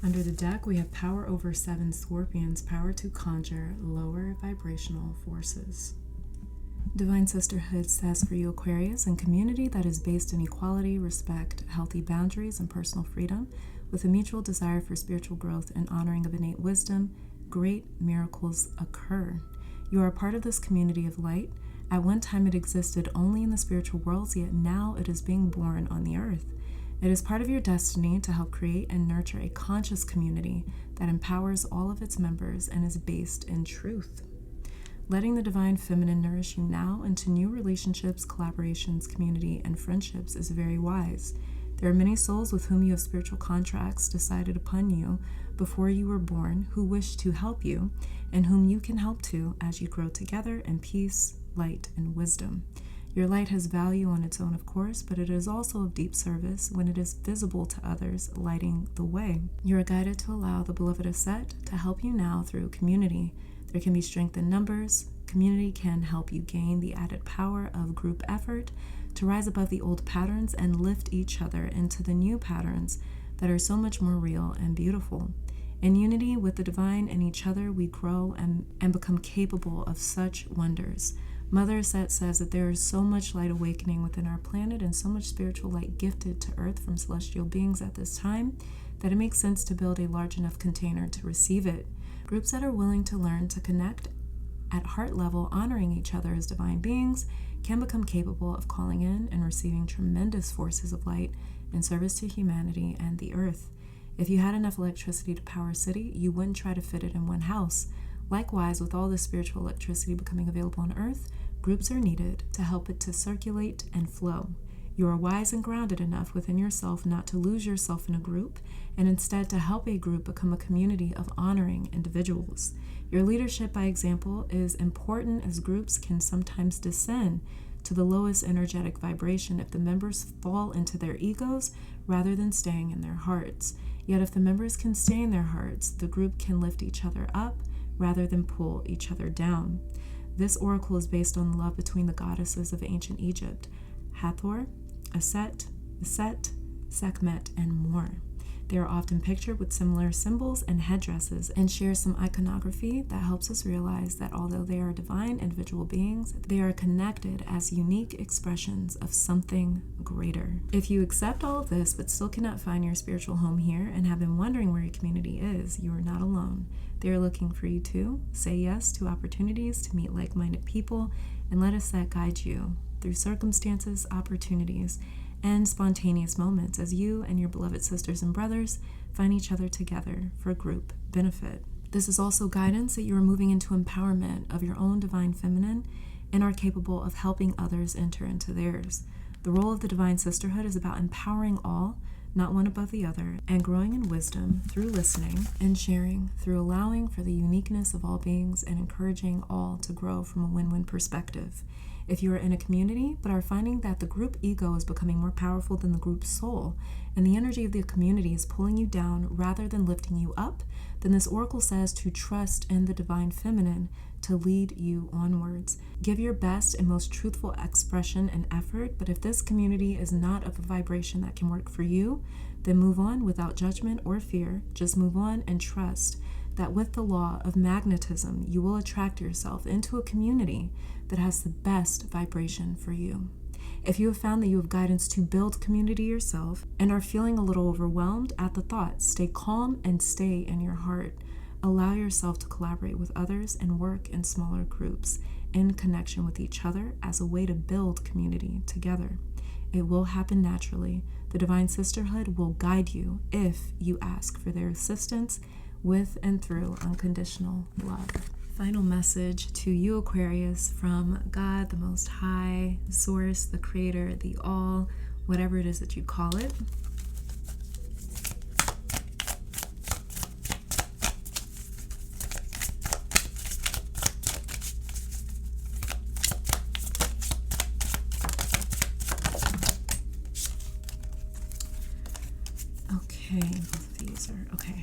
Under the deck, we have power over 7 scorpions, power to conjure lower vibrational forces. Divine Sisterhood says for you, Aquarius, in community that is based in equality, respect, healthy boundaries, and personal freedom, with a mutual desire for spiritual growth and honoring of innate wisdom, great miracles occur. You are a part of this community of light. At one time it existed only in the spiritual worlds, yet now it is being born on the earth. It is part of your destiny to help create and nurture a conscious community that empowers all of its members and is based in truth. Letting the divine feminine nourish you now into new relationships, collaborations, community, and friendships is very wise. There are many souls with whom you have spiritual contracts decided upon you before you were born who wish to help you and whom you can help too as you grow together in peace, light, and wisdom. Your light has value on its own, of course, but it is also of deep service when it is visible to others, lighting the way. You are guided to allow the beloved Aset to help you now through community. There can be strength in numbers. Community can help you gain the added power of group effort to rise above the old patterns and lift each other into the new patterns that are so much more real and beautiful. In unity with the divine and each other, we grow and become capable of such wonders. Mother Set says that there is so much light awakening within our planet and so much spiritual light gifted to Earth from celestial beings at this time that it makes sense to build a large enough container to receive it. Groups that are willing to learn to connect at heart level, honoring each other as divine beings, can become capable of calling in and receiving tremendous forces of light in service to humanity and the Earth. If you had enough electricity to power a city, you wouldn't try to fit it in one house. Likewise, with all this spiritual electricity becoming available on Earth, groups are needed to help it to circulate and flow. You are wise and grounded enough within yourself not to lose yourself in a group, and instead to help a group become a community of honoring individuals. Your leadership by example is important, as groups can sometimes descend to the lowest energetic vibration if the members fall into their egos rather than staying in their hearts. Yet if the members can stay in their hearts, the group can lift each other up rather than pull each other down. This oracle is based on the love between the goddesses of ancient Egypt, Hathor, Aset, Set, Sekhmet, and more. They are often pictured with similar symbols and headdresses and share some iconography that helps us realize that although they are divine individual beings, they are connected as unique expressions of something greater. If you accept all of this but still cannot find your spiritual home here and have been wondering where your community is, you are not alone. They are looking for you too. Say yes to opportunities to meet like-minded people and let us guide you through circumstances, opportunities, and spontaneous moments as you and your beloved sisters and brothers find each other together for group benefit. This is also guidance that you are moving into empowerment of your own divine feminine and are capable of helping others enter into theirs. The role of the divine sisterhood is about empowering all, not one above the other, and growing in wisdom through listening and sharing, through allowing for the uniqueness of all beings and encouraging all to grow from a win-win perspective. If you are in a community but are finding that the group ego is becoming more powerful than the group soul, and the energy of the community is pulling you down rather than lifting you up, then this oracle says to trust in the divine feminine to lead you onwards. Give your best and most truthful expression and effort, but if this community is not of a vibration that can work for you, then move on without judgment or fear. Just move on and trust that with the law of magnetism, you will attract yourself into a community that has the best vibration for you. If you have found that you have guidance to build community yourself and are feeling a little overwhelmed at the thought, stay calm and stay in your heart. Allow yourself to collaborate with others and work in smaller groups in connection with each other as a way to build community together. It will happen naturally. The divine sisterhood will guide you if you ask for their assistance with and through unconditional love. Final message to you, Aquarius, from God, the Most High, Source, the Creator, the All, whatever it is that you call it.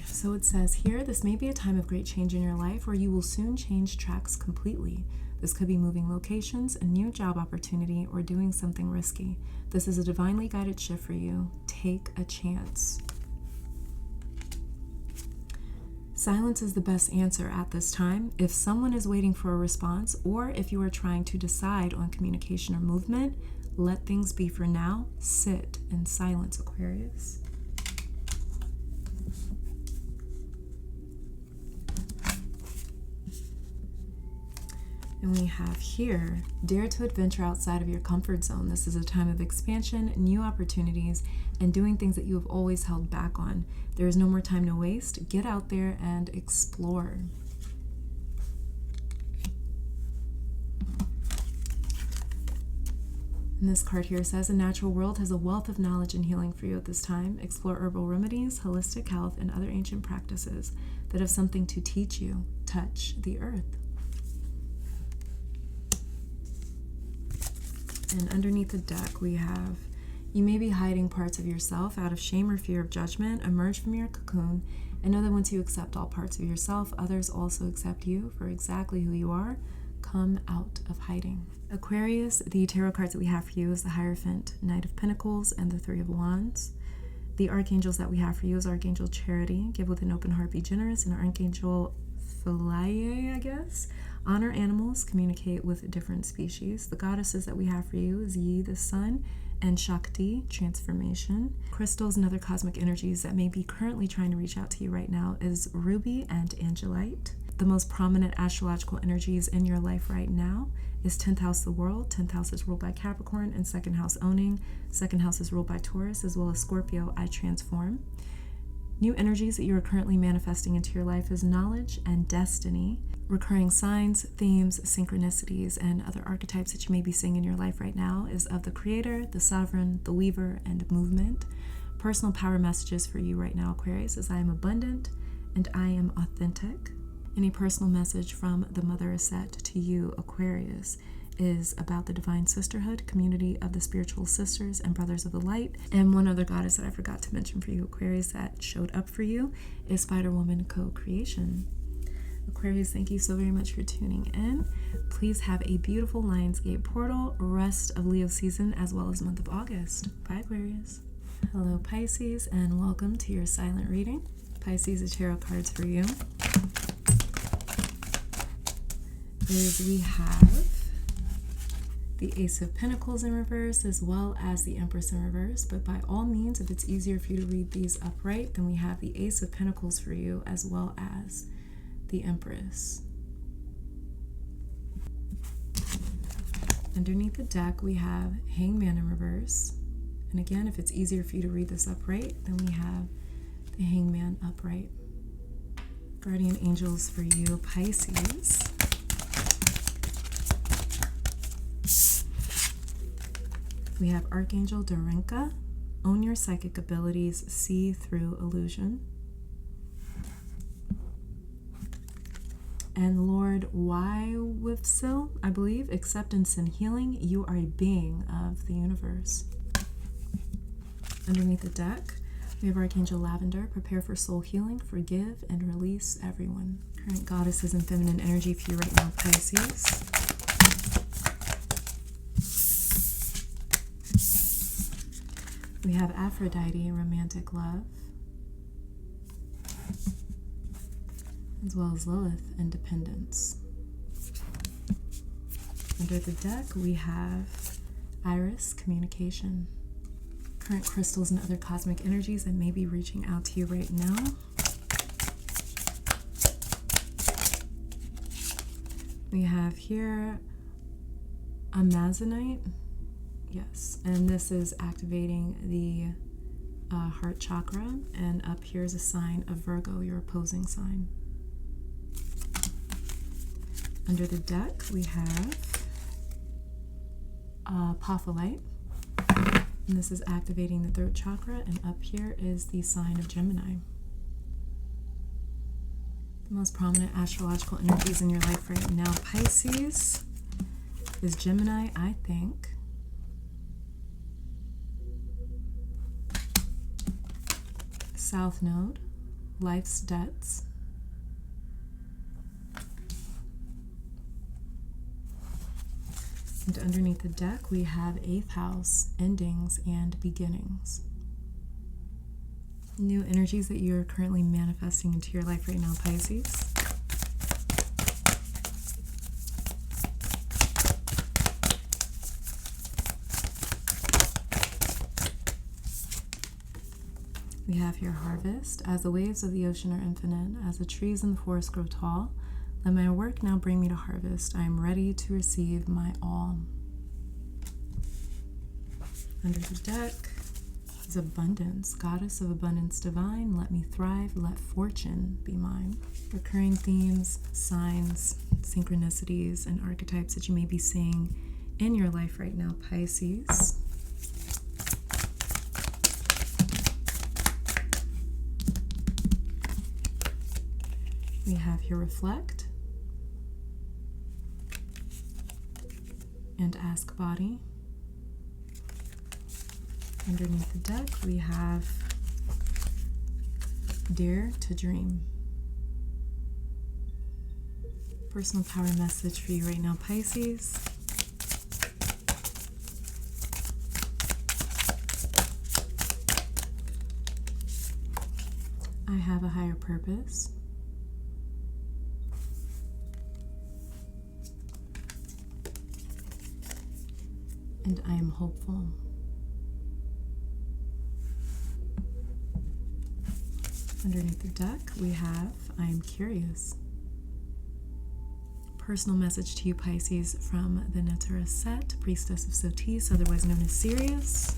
So it says here, this may be a time of great change in your life where you will soon change tracks completely. This could be moving locations, a new job opportunity, or doing something risky. This is a divinely guided shift for you. Take a chance. Silence is the best answer at this time. If someone is waiting for a response, or if you are trying to decide on communication or movement, let things be for now. Sit in silence, Aquarius. And we have here, dare to adventure outside of your comfort zone. This is a time of expansion, new opportunities, and doing things that you have always held back on. There is no more time to waste. Get out there and explore. And this card here says, the natural world has a wealth of knowledge and healing for you at this time. Explore herbal remedies, holistic health, and other ancient practices that have something to teach you. Touch the earth. And underneath the deck, we have, you may be hiding parts of yourself out of shame or fear of judgment. Emerge from your cocoon and know that once you accept all parts of yourself, others also accept you for exactly who you are. Come out of hiding. Aquarius, the tarot cards that we have for you is the Hierophant, Knight of Pentacles, and the Three of Wands. The archangels that we have for you is Archangel Charity, give with an open heart, be generous, and Archangel Philae, I guess. Honor animals, communicate with different species. The goddesses that we have for you is Yi, the sun, and Shakti, transformation. Crystals and other cosmic energies that may be currently trying to reach out to you right now is ruby and angelite. The most prominent astrological energies in your life right now is 10th house, the world. 10th house is ruled by Capricorn, and 2nd house, owning. 2nd house is ruled by Taurus, as well as Scorpio, I transform. New energies that you are currently manifesting into your life is knowledge and destiny. Recurring signs, themes, synchronicities, and other archetypes that you may be seeing in your life right now is of the creator, the sovereign, the weaver, and movement. Personal power messages for you right now, Aquarius, is I am abundant and I am authentic. Any personal message from the Mother Set to you, Aquarius, is about the divine sisterhood, community of the spiritual sisters and brothers of the light. And one other goddess that I forgot to mention for you, Aquarius, that showed up for you is Spider-Woman co-creation. Aquarius, thank you so very much for tuning in. Please have a beautiful Lionsgate portal, rest of Leo season, as well as month of August. Bye, Aquarius. Hello, Pisces, and welcome to your silent reading. Pisces, the tarot cards for you is we have the Ace of Pentacles in reverse, as well as the Empress in reverse. But by all means, if it's easier for you to read these upright, then we have the Ace of Pentacles for you, as well as the Empress. Underneath the deck, we have Hangman in reverse. And again, if it's easier for you to read this upright, then we have the Hangman upright. Guardian angels for you, Pisces. We have Archangel Dorinka, own your psychic abilities, see through illusion. And Lord Wywivsil, I believe, acceptance and healing, you are a being of the universe. Underneath the deck, we have Archangel Lavender, prepare for soul healing, forgive and release everyone. Current goddesses and feminine energy for you right now, Pisces. We have Aphrodite, romantic love, as well as Lilith, independence. Under the deck, we have Iris, communication. Current crystals and other cosmic energies that may be reaching out to you right now. We have here Amazonite. Yes, and this is activating the heart chakra, and up here is a sign of Virgo, your opposing sign. Under the deck, we have Apophyllite, and this is activating the throat chakra, and up here is the sign of Gemini. The most prominent astrological energies in your life right now, Pisces, is Gemini, I think. South Node, life's debts. And underneath the deck, we have 8th house, endings and beginnings. New energies that you're currently manifesting into your life right now, Pisces. We have here harvest. As the waves of the ocean are infinite, as the trees in the forest grow tall, let my work now bring me to harvest. I am ready to receive my all. Under the deck is abundance. Goddess of abundance divine, let me thrive, let fortune be mine. Recurring themes, signs, synchronicities, and archetypes that you may be seeing in your life right now, Pisces. We have here reflect and ask body. Underneath the deck, we have dare to dream. Personal power message for you right now, Pisces. I have a higher purpose. and I am hopeful. Underneath the deck, we have I am curious. Personal message to you, Pisces, from the Neteris set, Priestess of Sotis, otherwise known as Sirius.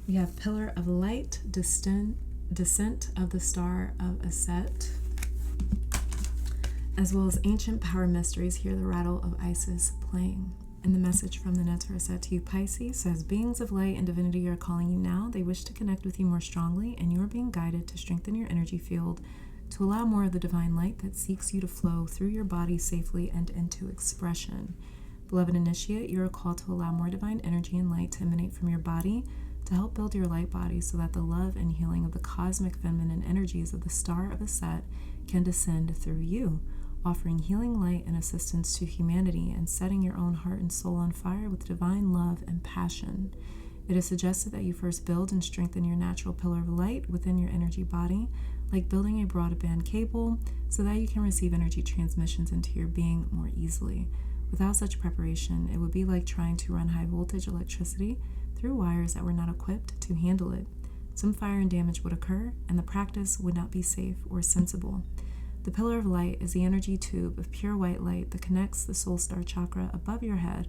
We have Pillar of Light, Descent of the Star of Aset, as well as Ancient Power Mysteries. Hear the rattle of Isis playing. And the message from the Neteris set to you, Pisces, says, beings of light and divinity are calling you now. They wish to connect with you more strongly, and you are being guided to strengthen your energy field to allow more of the divine light that seeks you to flow through your body safely and into expression. Beloved Initiate, you are called to allow more divine energy and light to emanate from your body to help build your light body so that the love and healing of the cosmic feminine energies of the Star of Aset can descend through you, offering healing light and assistance to humanity and setting your own heart and soul on fire with divine love and passion. It is suggested that you first build and strengthen your natural pillar of light within your energy body, like building a broadband cable, so that you can receive energy transmissions into your being more easily. Without such preparation, it would be like trying to run high voltage electricity through wires that were not equipped to handle it. Some fire and damage would occur, and the practice would not be safe or sensible. The pillar of light is the energy tube of pure white light that connects the soul star chakra above your head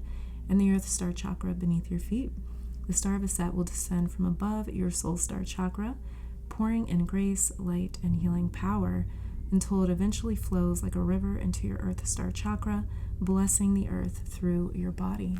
and the earth star chakra beneath your feet. The Star of Aset will descend from above your soul star chakra, pouring in grace, light, and healing power until it eventually flows like a river into your earth star chakra, blessing the earth through your body.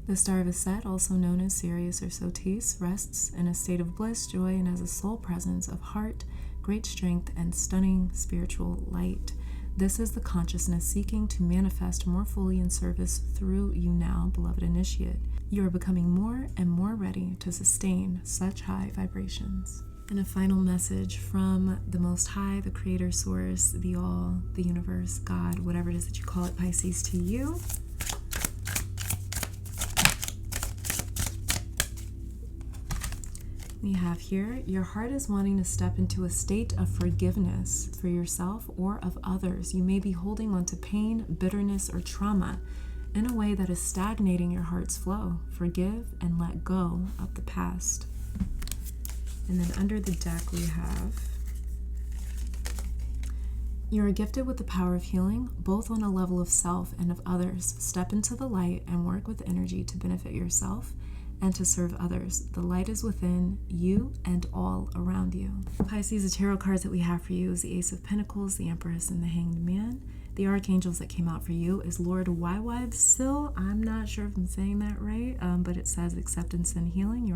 The Star of Aset, also known as Sirius or Sotis, rests in a state of bliss, joy, and as a soul presence of heart, great strength, and stunning spiritual light. This is the consciousness seeking to manifest more fully in service through you now, beloved Initiate. You are becoming more and more ready to sustain such high vibrations. And a final message from the Most High, the Creator, Source, the All, the Universe, God, whatever it is that you call it, Pisces, to you. We have here, your heart is wanting to step into a state of forgiveness for yourself or of others. You may be holding on to pain, bitterness, or trauma in a way that is stagnating your heart's flow. Forgive and let go of the past. And then under the deck we have, you are gifted with the power of healing, both on a level of self and of others. Step into the light and work with energy to benefit yourself and to serve others. The light is within you and all around you. Pisces, the tarot cards that we have for you is the Ace of Pentacles, the Empress, and the Hanged Man. The archangels that came out for you is Lord Wywivsil. I'm not sure if I'm saying that right, but it says acceptance and healing. You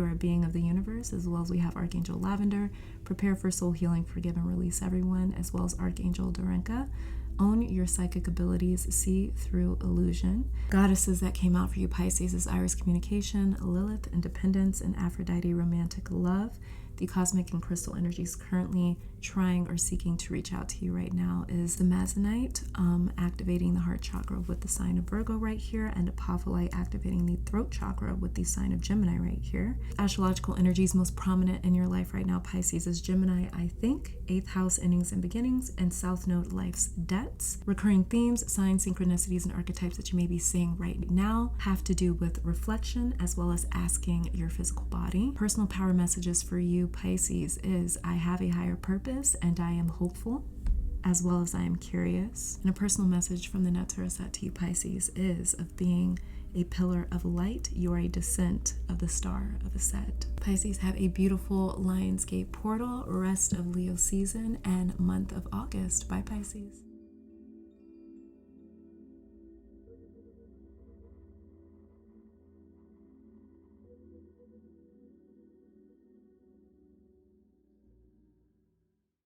are a being of the universe, as well as we have Archangel Lavender, prepare for soul healing, forgive and release everyone, as well as Archangel Dorenka, own your psychic abilities, see through illusion. Goddesses that came out for you, Pisces, is Iris, communication, Lilith, independence, and Aphrodite, romantic love. The cosmic and crystal energies currently trying or seeking to reach out to you right now is the Amazonite, activating the heart chakra with the sign of Virgo right here, and Apophyllite activating the throat chakra with the sign of Gemini right here. Astrological energies most prominent in your life right now, Pisces, is Gemini, I think, 8th house, endings and beginnings, and South Node, life's debts. Recurring themes, signs, synchronicities, and archetypes that you may be seeing right now have to do with reflection as well as asking your physical body. Personal power messages for you, Pisces, is I have a higher purpose and I am hopeful, as well as I am curious. And a personal message from the Neteris set to you, Pisces, is of being a pillar of light. You are a descent of the Star of Aset. Pisces, have a beautiful Lionsgate portal, rest of Leo season, and month of August. Bye, Pisces.